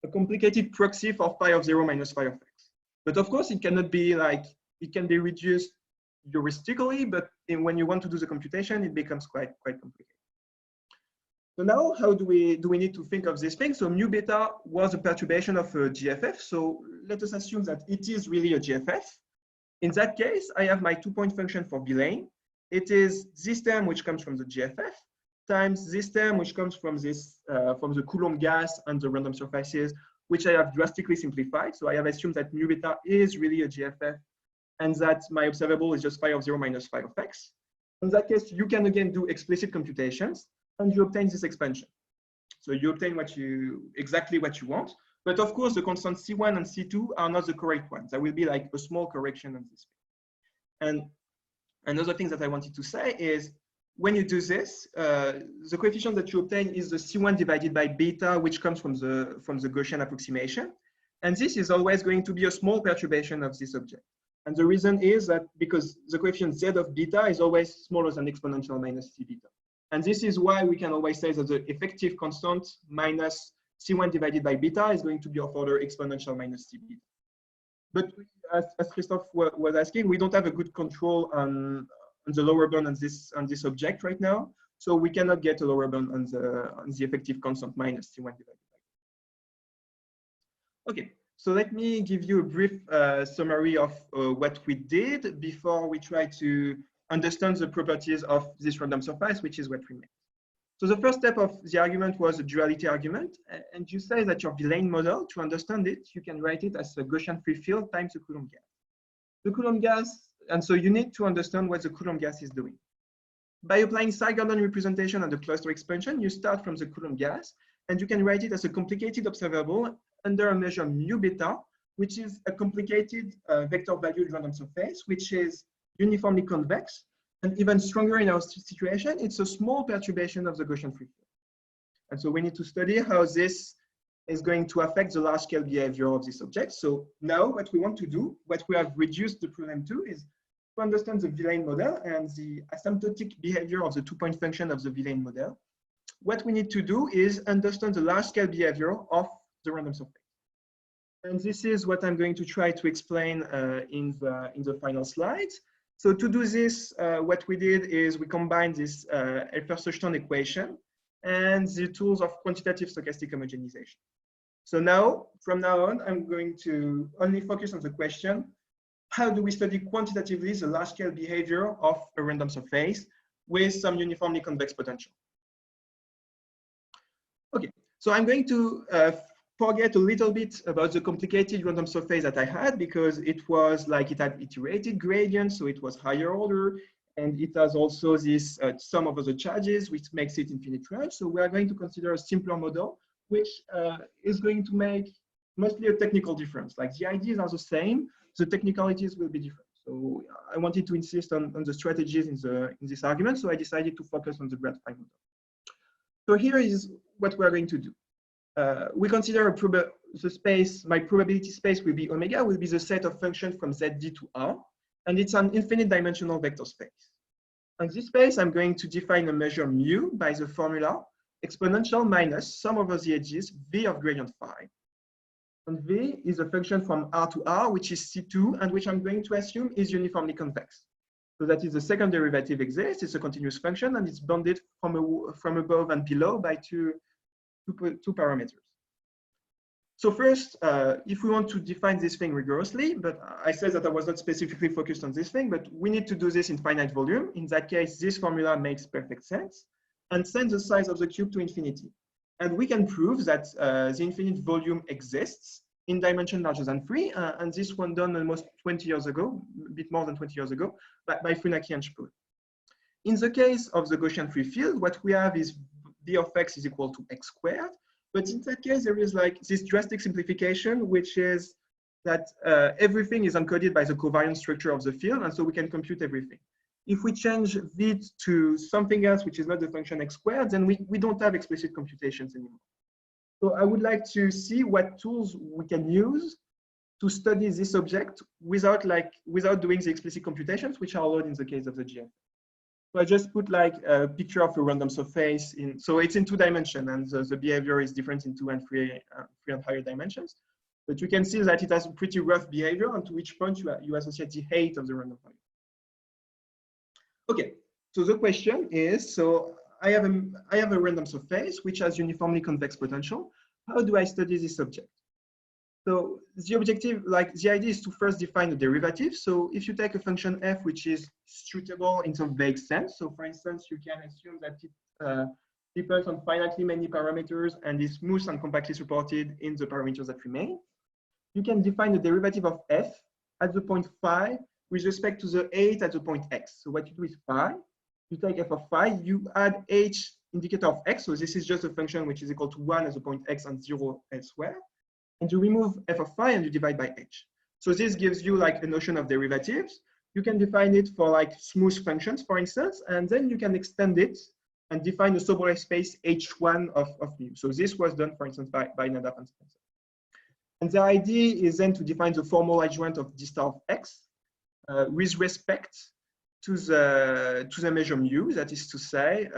a complicated proxy for phi of 0 minus phi of x. But of course, it cannot be like, it can be reduced heuristically, but when you want to do the computation, it becomes quite complicated. So now, how do we need to think of this thing? So mu beta was a perturbation of a GFF. So let us assume that it is really a GFF. In that case, I have my 2-point function for Bilane. It is this term which comes from the GFF times this term which comes from this from the Coulomb gas and the random surfaces, which I have drastically simplified. So I have assumed that mu beta is really a GFF and that my observable is just phi of 0 minus phi of x. In that case, you can again do explicit computations and you obtain this expansion. So you obtain exactly what you want. But of course, the constants C1 and C2 are not the correct ones. There will be like a small correction on this. And another thing that I wanted to say is when you do this, the coefficient that you obtain is the C1 divided by beta, which comes from the Gaussian approximation. And this is always going to be a small perturbation of this object. And the reason is that because the coefficient Z of beta is always smaller than exponential minus C beta. And this is why we can always say that the effective constant minus C1 divided by beta is going to be of order exponential minus C beta. But as Christophe was asking, we don't have a good control on the lower bound on this object right now. So we cannot get a lower bound on the effective constant minus C1 divided by beta. Okay, so let me give you a brief summary of what we did before we try to understand the properties of this random surface, which is what we made. So the first step of the argument was a duality argument. And you say that your Bilane model, to understand it, you can write it as a Gaussian free field times the Coulomb gas. The Coulomb gas, and so you need to understand what the Coulomb gas is doing. By applying Sine-Gordon representation and the cluster expansion, you start from the Coulomb gas, and you can write it as a complicated observable under a measure mu beta, which is a complicated vector-valued random surface, which is uniformly convex. And even stronger in our situation, it's a small perturbation of the Gaussian free field. And so we need to study how this is going to affect the large-scale behavior of this object. So now what we want to do, what we have reduced the problem to, is to understand the Villain model and the asymptotic behavior of the two-point function of the Villain model. What we need to do is understand the large-scale behavior of the random surface. And this is what I'm going to try to explain in the final slides. So to do this, what we did is we combined this Helffer-Sjöstrand equation and the tools of quantitative stochastic homogenization. So now, from now on, I'm going to only focus on the question, how do we study quantitatively the large-scale behavior of a random surface with some uniformly convex potential? Okay, so I'm going to forget a little bit about the complicated random surface that I had, because it was like it had iterated gradients, so it was higher order, and it has also this sum over the charges, which makes it infinite range. So we are going to consider a simpler model, which is going to make mostly a technical difference. Like the ideas are the same, the technicalities will be different. So I wanted to insist on the strategies in this argument, so I decided to focus on the grad phi model. So here is what we are going to do. We consider the space, my probability space will be omega, will be the set of functions from ZD to R, and it's an infinite dimensional vector space. On this space, I'm going to define a measure mu by the formula exponential minus sum over the edges V of gradient phi. And V is a function from R to R, which is C2, and which I'm going to assume is uniformly convex. So that is the second derivative exists, it's a continuous function, and it's bounded from above and below by two parameters. So first, if we want to define this thing rigorously, but I said that I was not specifically focused on this thing, but we need to do this in finite volume. In that case, this formula makes perfect sense, and send the size of the cube to infinity. And we can prove that the infinite volume exists in dimension larger than 3, and this one done almost 20 years ago, a bit more than 20 years ago, by Fröhlich and Spoon. In the case of the Gaussian free field, what we have is v of x is equal to x squared. But in that case, there is like this drastic simplification, which is that everything is encoded by the covariance structure of the field, and so we can compute everything. If we change v to something else, which is not the function x squared, then we don't have explicit computations anymore. So I would like to see what tools we can use to study this object without doing the explicit computations, which are allowed in the case of the GF. So I just put like a picture of a random surface in, so it's in 2 dimensions, and the behavior is different in 2 and 3 and higher dimensions. But you can see that it has a pretty rough behavior, and to which point you associate the height of the random value. Okay, so the question is, so I have a random surface which has uniformly convex potential. How do I study this object? So the objective, like the idea is to first define a derivative. So if you take a function f which is suitable in some vague sense, so for instance, you can assume that it depends on finitely many parameters and is smooth and compactly supported in the parameters that remain. You can define the derivative of f at the point phi with respect to the 8 at the point x. So what you do is phi, you take f of phi, you add h indicator of x. So this is just a function which is equal to 1 at the point x and 0 elsewhere. And you remove f of phi and you divide by h. So this gives you like a notion of derivatives. You can define it for like smooth functions, for instance, and then you can extend it and define a sober space h1 of mu. So this was done, for instance, by Naddaf and Spencer. And the idea is then to define the formal adjoint of d star of x with respect to the measure mu. That is to say,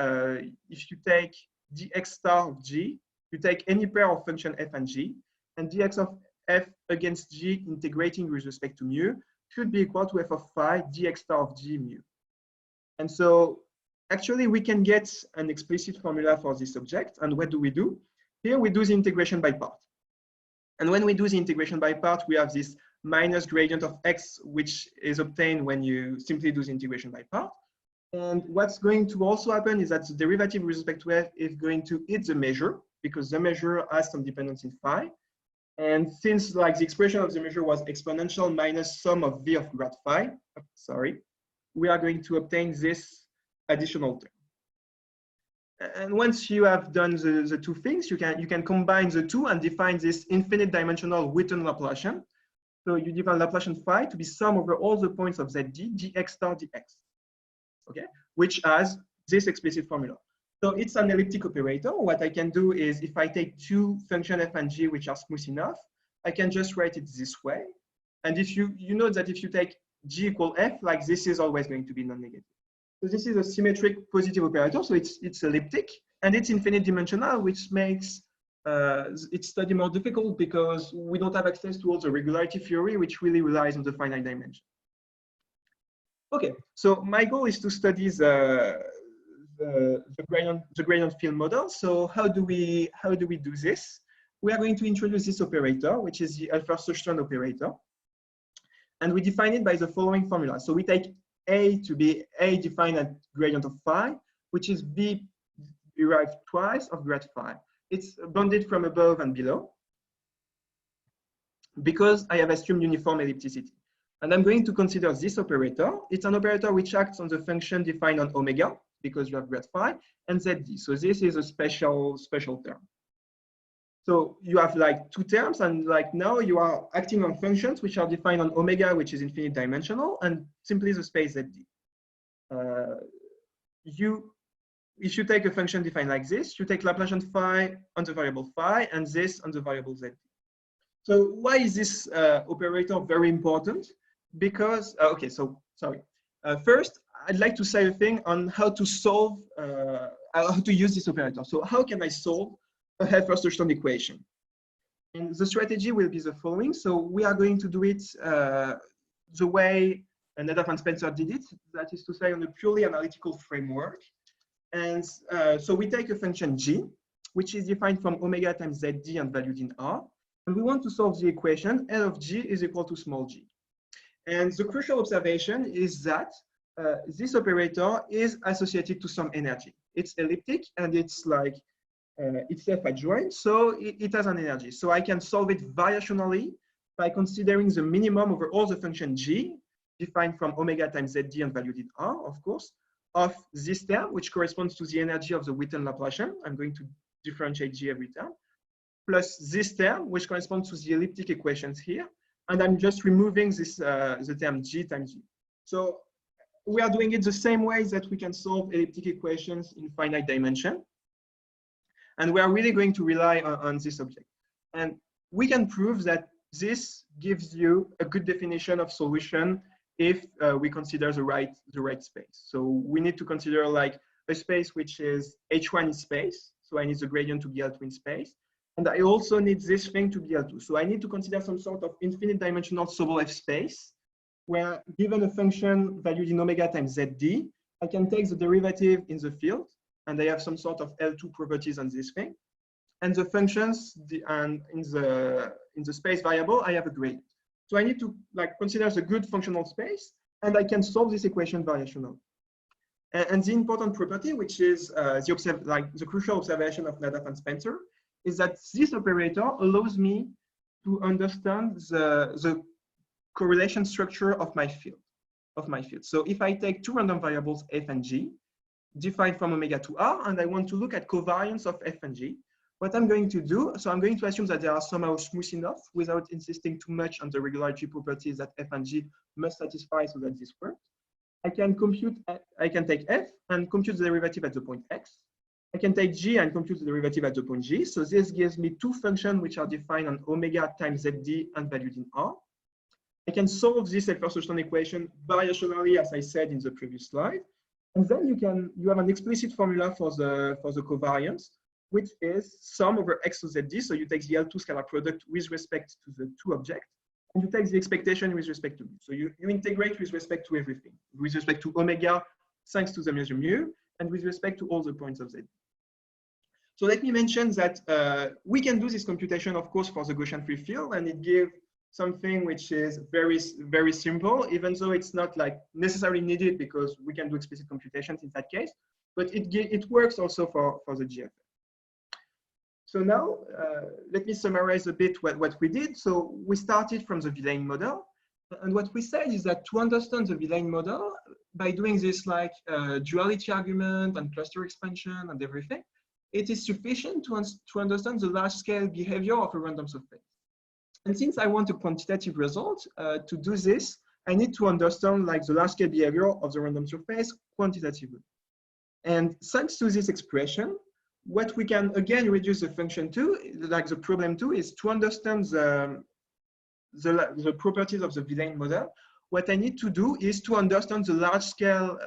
if you take dx star of g, you take any pair of function f and g, and dx of f against g integrating with respect to mu should be equal to f of phi dx star of g mu. And so actually we can get an explicit formula for this object. And what do? Here we do the integration by part. And when we do the integration by part, we have this minus gradient of x, which is obtained when you simply do the integration by part. And what's going to also happen is that the derivative with respect to f is going to hit the measure, because the measure has some dependence in phi. And since like the expression of the measure was exponential minus sum of v of grad phi, we are going to obtain this additional term. And once you have done the two things, you can combine the two and define this infinite dimensional Witten Laplacian, So you define Laplacian phi to be sum over all the points of ZD, dx star dx, okay, which has this explicit formula. So it's an elliptic operator. What I can do is if I take two functions f and g which are smooth enough, I can just write it this way. And if you note that if you take g equal f, like this is always going to be non-negative. So this is a symmetric positive operator. So it's elliptic and it's infinite dimensional, which makes its study more difficult because we don't have access to all the regularity theory, which really relies on the finite dimension. Okay, so my goal is to study the gradient field model. So how do we do this? We are going to introduce this operator, which is the Helffer-Sjöstrand operator, and we define it by the following formula. So we take A to be A defined at gradient of phi, which is B derived twice of grad phi. It's bounded from above and below because I have assumed uniform ellipticity. And I'm going to consider this operator. It's an operator which acts on the function defined on omega because you have grad phi and ZD. So this is a special term. So you have like two terms, and like now you are acting on functions which are defined on omega, which is infinite dimensional, and simply the space ZD. If you take a function defined like this, you take Laplacian phi on the variable phi and this on the variable ZD. So why is this operator very important? Because, okay, so sorry. First, I'd like to say a thing on how to solve, how to use this operator. So how can I solve a Helffer-Sjöstrand equation? And the strategy will be the following. So we are going to do it the way Naddaf and Spencer did it, that is to say on a purely analytical framework. And so we take a function g, which is defined from omega times zd and valued in R. And we want to solve the equation L of g is equal to small g. And the crucial observation is that this operator is associated to some energy. It's elliptic and it's like it's self-adjoint, so it has an energy. So I can solve it variationally by considering the minimum over all the function g, defined from omega times zd and valued in R, of course, of this term, which corresponds to the energy of the Witten Laplacian. I'm going to differentiate g every term, plus this term, which corresponds to the elliptic equations here. And I'm just removing this the term g times g. So we are doing it the same way that we can solve elliptic equations in finite dimension. And we are really going to rely on this object. And we can prove that this gives you a good definition of solution if we consider the right space. So we need to consider like a space which is H1 in space. So I need the gradient to be L2 in space. And I also need this thing to be L2. So I need to consider some sort of infinite dimensional Sobolev space where given a function valued in omega times ZD, I can take the derivative in the field and I have some sort of L2 properties on this thing. And the functions and in the space variable, I have a gradient. So I need to like consider the good functional space and I can solve this equation variationally. And the important property, which is the crucial observation of Naddaf and Spencer, is that this operator allows me to understand the correlation structure of my field. So if I take two random variables f and g, defined from omega to r, and I want to look at covariance of f and g, what I'm going to do, so I'm going to assume that they are somehow smooth enough without insisting too much on the regularity properties that f and g must satisfy so that this works. I can take f and compute the derivative at the point x. I can take g and compute the derivative at the point g. So this gives me two functions which are defined on omega times zd and valued in r. I can solve this Helffer-Sjöstrand equation variationally, as I said in the previous slide. And then you have an explicit formula for the covariance, which is sum over x to zd. So you take the L2 scalar product with respect to the two objects, and you take the expectation with respect to mu. So you integrate with respect to everything, with respect to omega, thanks to the measure mu, and with respect to all the points of z. So let me mention that we can do this computation, of course, for the Gaussian free field, and it gives something which is very, very simple, even though it's not like necessarily needed because we can do explicit computations in that case, but it works also for the GFF. So now, let me summarize a bit what we did. So we started from the Villain model. And what we said is that to understand the Villain model, by doing this like duality argument and cluster expansion and everything, it is sufficient to understand the large scale behavior of a random subspace. And since I want a quantitative result, to do this, I need to understand like the large scale behavior of the random surface quantitatively. And thanks to this expression, what we can again reduce the function to, like the problem to, is to understand the properties of the Villain model. What I need to do is to understand the large scale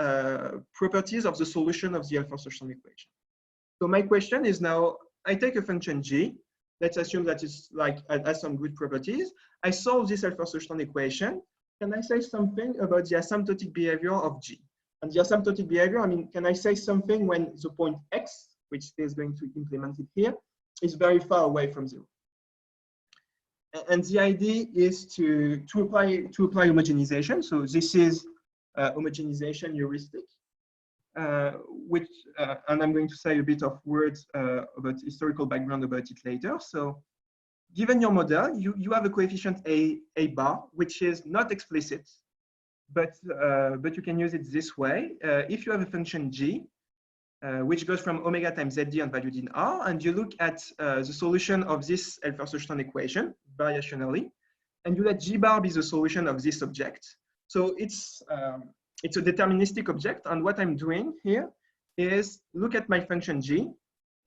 properties of the solution of the Helffer-Sjöstrand equation. So my question is now, I take a function g, let's assume that it's like it has some good properties. I solve this Helffer-Sjöstrand equation. Can I say something about the asymptotic behavior of g? And the asymptotic behavior, I mean, can I say something when the point x, which is going to implement it here, is very far away from 0? And the idea is to apply homogenization. So this is homogenization heuristic, which, and I'm going to say a bit of words about historical background about it later. So given your model, you have a coefficient a bar, which is not explicit, but you can use it this way. If you have a function g, which goes from omega times zd and valued in R, and you look at the solution of this Helffer-Sjöstrand equation variationally, and you let g bar be the solution of this object. So it's a deterministic object, and what I'm doing here is look at my function g,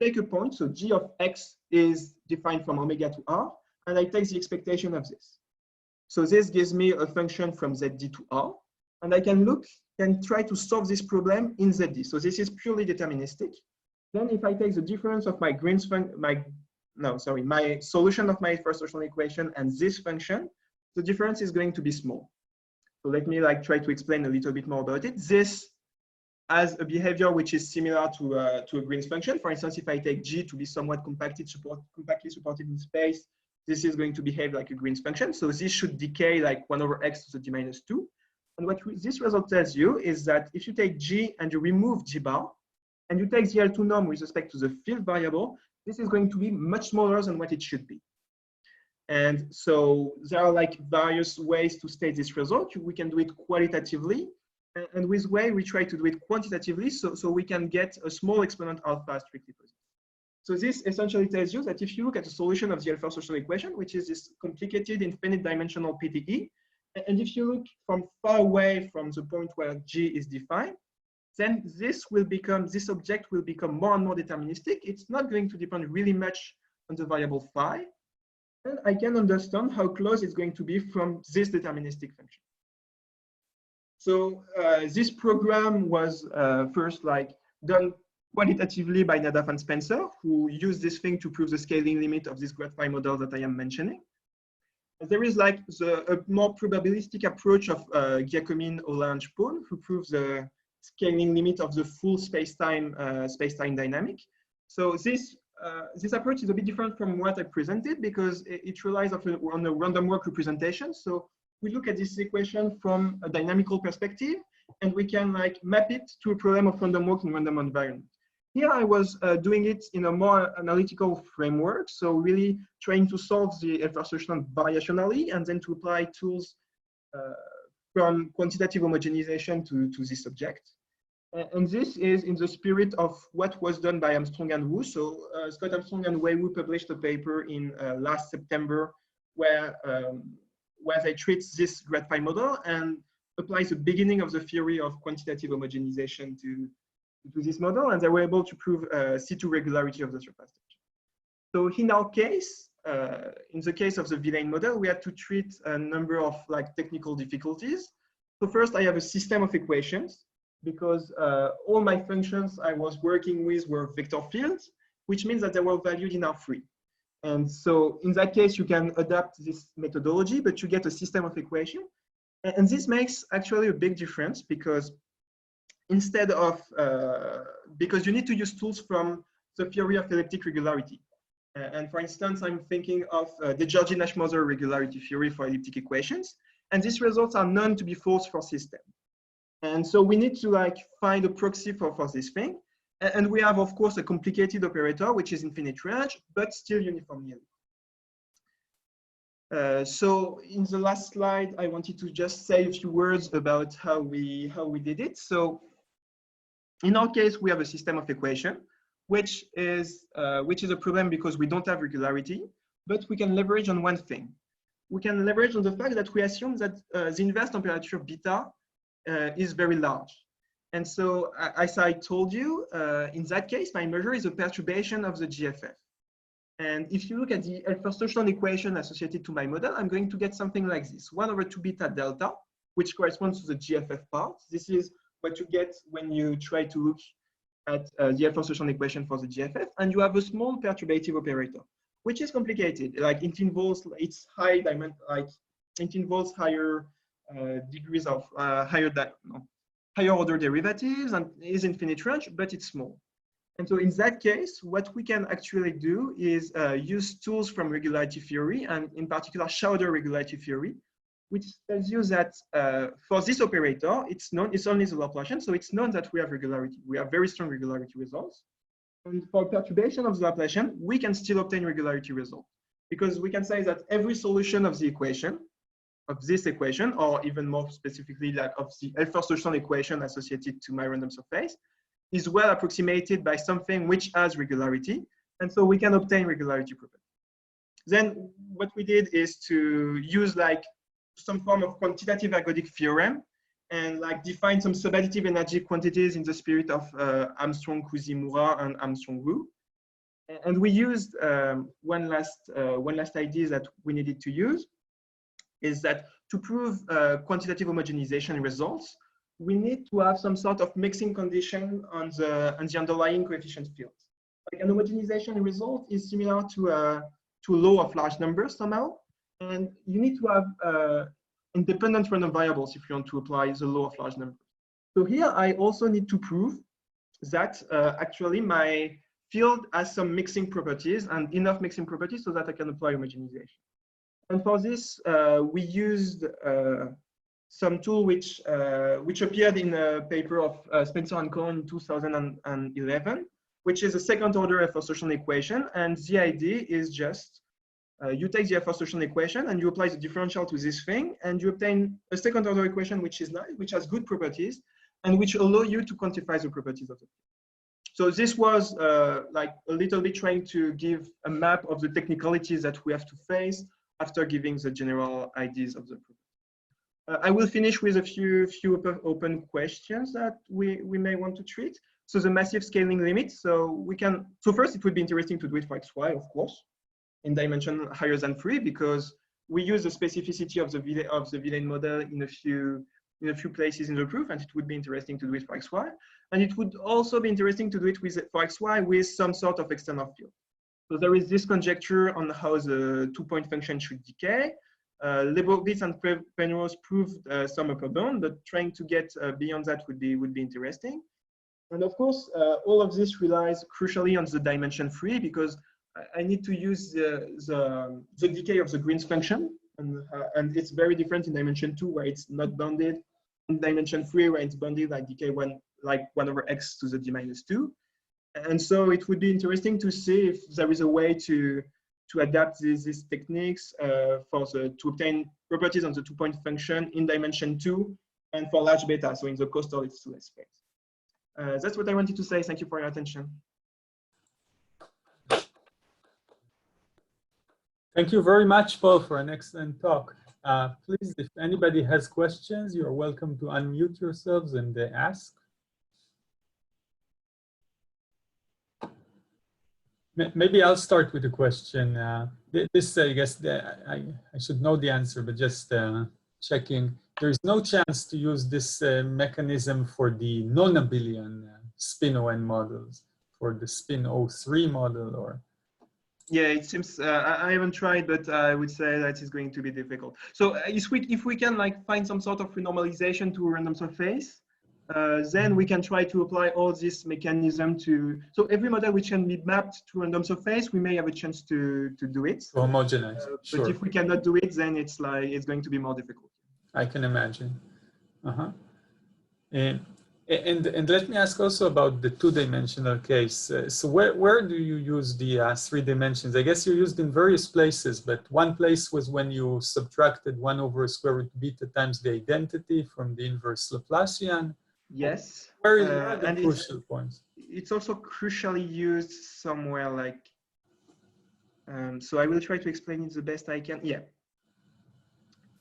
take a point, so g of x is defined from omega to R, and I take the expectation of this. So this gives me a function from zd to R, and I can try to solve this problem in zd. So this is purely deterministic. Then if I take the difference of my Green's my solution of my Helffer-Sjöstrand equation and this function, the difference is going to be small. So let me try to explain a little bit more about it. This has a behavior which is similar to a Green's function. For instance, if I take g to be somewhat compactly supported in space, this is going to behave like a Green's function. So this should decay like 1 over x to the d minus 2. And what this result tells you is that if you take g and you remove g bar, and you take the L2 norm with respect to the field variable, this is going to be much smaller than what it should be. And so there are like various ways to state this result. We can do it qualitatively, and with Wei, we try to do it quantitatively, so we can get a small exponent alpha strictly positive. So this essentially tells you that if you look at the solution of the Helffer-Sjöstrand equation, which is this complicated infinite dimensional PDE, and if you look from far away from the point where G is defined, then this object will become more and more deterministic. It's not going to depend really much on the variable phi. And I can understand how close it's going to be from this deterministic function. So this program was first done quantitatively by Naddaf and Spencer, who used this thing to prove the scaling limit of this grad phi model that I am mentioning. There is a more probabilistic approach of Giacomin, Ola, and Spohn, who proves the scaling limit of the full space-time dynamic. So this approach is a bit different from what I presented because it relies on a random walk representation. So we look at this equation from a dynamical perspective, and we can map it to a problem of random walk in random environment. Here I was doing it in a more analytical framework, so really trying to solve the Helffer-Sjöstrand variationally and then to apply tools from quantitative homogenization to this object. And this is in the spirit of what was done by Armstrong and Wu. So Scott Armstrong and Wei Wu published a paper in last September where they treat this grad phi model and applies the beginning of the theory of quantitative homogenization to this model, and they were able to prove C2 regularity of the surface tension. So in our case, in the case of the Villain model, we had to treat a number of technical difficulties. So first, I have a system of equations because all my functions I was working with were vector fields, which means that they were valued in R3. And so in that case, you can adapt this methodology, but you get a system of equations. And this makes actually a big difference because instead of, because you need to use tools from the theory of elliptic regularity. And for instance, I'm thinking of the Georgi-Nash-Moser regularity theory for elliptic equations. And these results are known to be false for systems. And so we need to find a proxy for this thing. And we have, of course, a complicated operator, which is infinite range, but still uniformly elliptic. So in the last slide, I wanted to just say a few words about how we did it. So in our case, we have a system of equation, which is a problem because we don't have regularity, but we can leverage on one thing. we can leverage on the fact that we assume that the inverse temperature beta is very large. And so, as I told you, in that case, my measure is a perturbation of the GFF. And if you look at the Helffer-Sjöstrand equation associated to my model, I'm going to get something like this: 1/2 beta delta, which corresponds to the GFF part. This is what you get when you try to look at the Helffer-Sjöstrand equation for the GFF, and you have a small perturbative operator, which is complicated. Like it involves, it's high dimension, like it involves higher degrees of higher order derivatives and is infinite range, but it's small. And so in that case, what we can actually do is use tools from regularity theory, and in particular Schauder regularity theory, which tells you that for this operator, it's only the Laplacian, so it's known that we have regularity. We have very strong regularity results. And for perturbation of the Laplacian, we can still obtain regularity results, because we can say that every solution of the equation, of this equation, or even more specifically, like of the Helffer-Sjöstrand equation associated to my random surface, is well approximated by something which has regularity, and so we can obtain regularity property. Then what we did is to use like some form of quantitative ergodic theorem and like define some subadditive energy quantities in the spirit of Armstrong, Kuusi, Mourrat, and Armstrong Wu. And we used one last idea that we needed to use is that to prove quantitative homogenization results, we need to have some sort of mixing condition on the underlying coefficient fields. Like an homogenization result is similar to a law of large numbers somehow, and you need to have independent random variables if you want to apply the law of large numbers. So here I also need to prove that actually my field has some mixing properties and enough mixing properties so that I can apply homogenization. And for this, we used some tool which appeared in a paper of Spencer and Coulomb in 2011, which is a second order Helffer-Sjöstrand equation. And the idea is just you take the Helffer-Sjöstrand equation and you apply the differential to this thing, and you obtain a second order equation which is nice, which has good properties, and which allow you to quantify the properties of it. So this was like a little bit trying to give a map of the technicalities that we have to face after giving the general ideas of the problem. I will finish with a few open questions that we may want to treat. So the massive scaling limit. So first it would be interesting to do it for xy, of course, in dimension higher than 3, because we use the specificity of the Villain model in a few places in the proof, and it would be interesting to do it for xy. And it would also be interesting to do it for xy with some sort of external field. So there is this conjecture on how the two-point function should decay. Leibowitz and Penrose proved some upper bound, but trying to get beyond that would be interesting. And of course, all of this relies crucially on the dimension 3, because I need to use the decay of the Green's function, and it's very different in dimension 2 where it's not bounded, in dimension 3 where it's bounded like decay 1 over x to the d-2. And so it would be interesting to see if there is a way to adapt these techniques to obtain properties on the two-point function in dimension 2 and for large beta, so in the coastal H2S space. That's what I wanted to say. Thank you for your attention. Thank you very much, Paul, for an excellent talk. Please, if anybody has questions, you are welcome to unmute yourselves and ask. Maybe I'll start with a question. This, I guess, I should know the answer, but just checking. There's no chance to use this mechanism for the non-Abelian spin-ON models, for the spin-O3 model, or? Yeah, it seems I haven't tried, but I would say that it's going to be difficult. So if we can like find some sort of renormalization to a random surface, then we can try to apply all this mechanism to, so every model which can be mapped to a random surface, we may have a chance to do it. To homogenize, sure. But if we cannot do it, then it's going to be more difficult. I can imagine. And let me ask also about the two-dimensional case. So where do you use the 3 dimensions? I guess you used in various places, but one place was when you subtracted 1 over square root beta times the identity from the inverse Laplacian. Yes. Where are the crucial points? It's also crucially used somewhere like, so I will try to explain it the best I can. Yeah.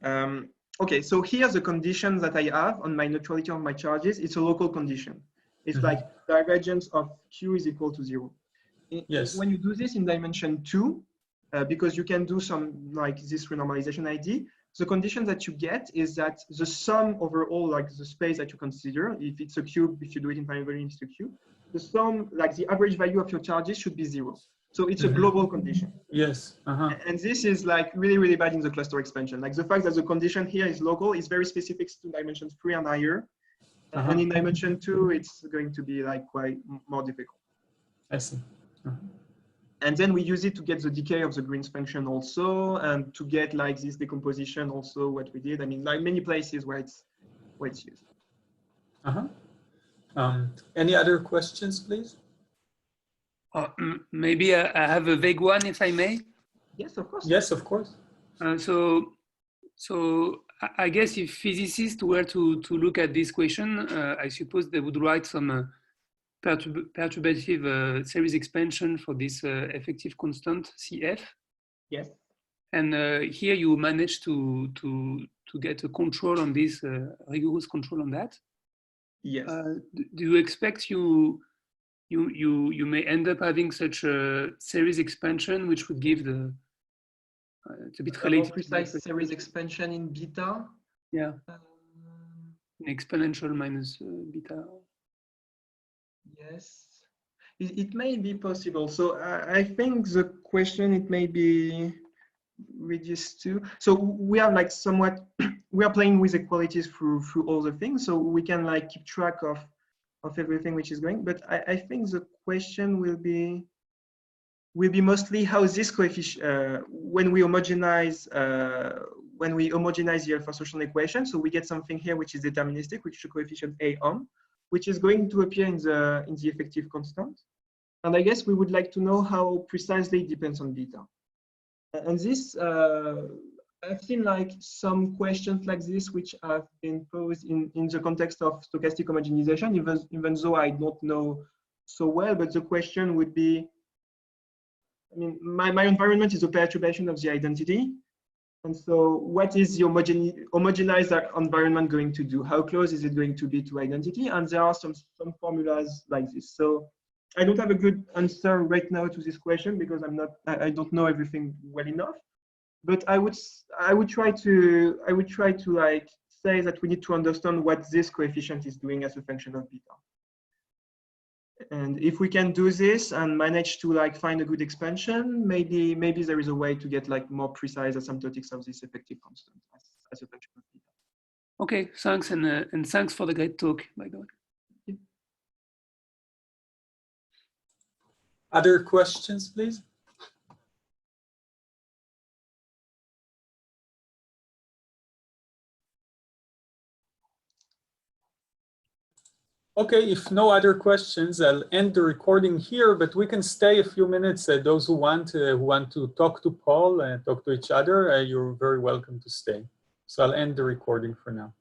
Okay, so here's the condition that I have on my neutrality of my charges. It's a local condition. It's like divergence of Q is equal to 0. Yes. When you do this in dimension 2, because you can do some like this renormalization ID, the condition that you get is that the sum overall, like the space that you consider, if it's a cube, if you do it in finite volume, it's a cube, the sum, like the average value of your charges should be 0. So it's a global condition. Yes. And this is like really, really bad in the cluster expansion. Like the fact that the condition here is local is very specific to dimension 3 and higher. And in dimension 2, it's going to be like quite more difficult. I see. And then we use it to get the decay of the Green's function also, and to get like this decomposition also what we did. I mean, like many places where it's used. Any other questions, please? Maybe I have a vague one, if I may. Yes, of course. Yes, of course. So I guess if physicists were to look at this question, I suppose they would write some perturbative series expansion for this effective constant CF. Yes. And here you manage to get a control on this, rigorous control on that. Yes. Do you expect you may end up having such a series expansion, which would give the it's a bit related. Precise series expansion in beta. Yeah. Exponential minus beta. Yes, it may be possible. So I think the question, it may be reduced to, so we are like somewhat, we are playing with equalities through all the things. So we can like keep track of everything which is going, but I think the question will be mostly how this coefficient, when we homogenize the Helffer-Sjöstrand equation, so we get something here which is deterministic, which is a coefficient A on, which is going to appear in the effective constant. And I guess we would like to know how precisely it depends on beta. And this, I've seen like some questions like this which have been posed in the context of stochastic homogenization, even though I don't know so well, but the question would be, I mean, my environment is a perturbation of the identity. And so what is the homogenized environment going to do? How close is it going to be to identity? And there are some formulas like this. So I don't have a good answer right now to this question because I don't know everything well enough. But I would try to like say that we need to understand what this coefficient is doing as a function of beta. And if we can do this and manage to like find a good expansion, maybe there is a way to get like more precise asymptotics of this effective constant as a function of beta. Okay, thanks, and thanks for the great talk, by the way. Other questions, please? Okay, if no other questions, I'll end the recording here, but we can stay a few minutes. Those who want to talk to Paul and talk to each other, you're very welcome to stay. So I'll end the recording for now.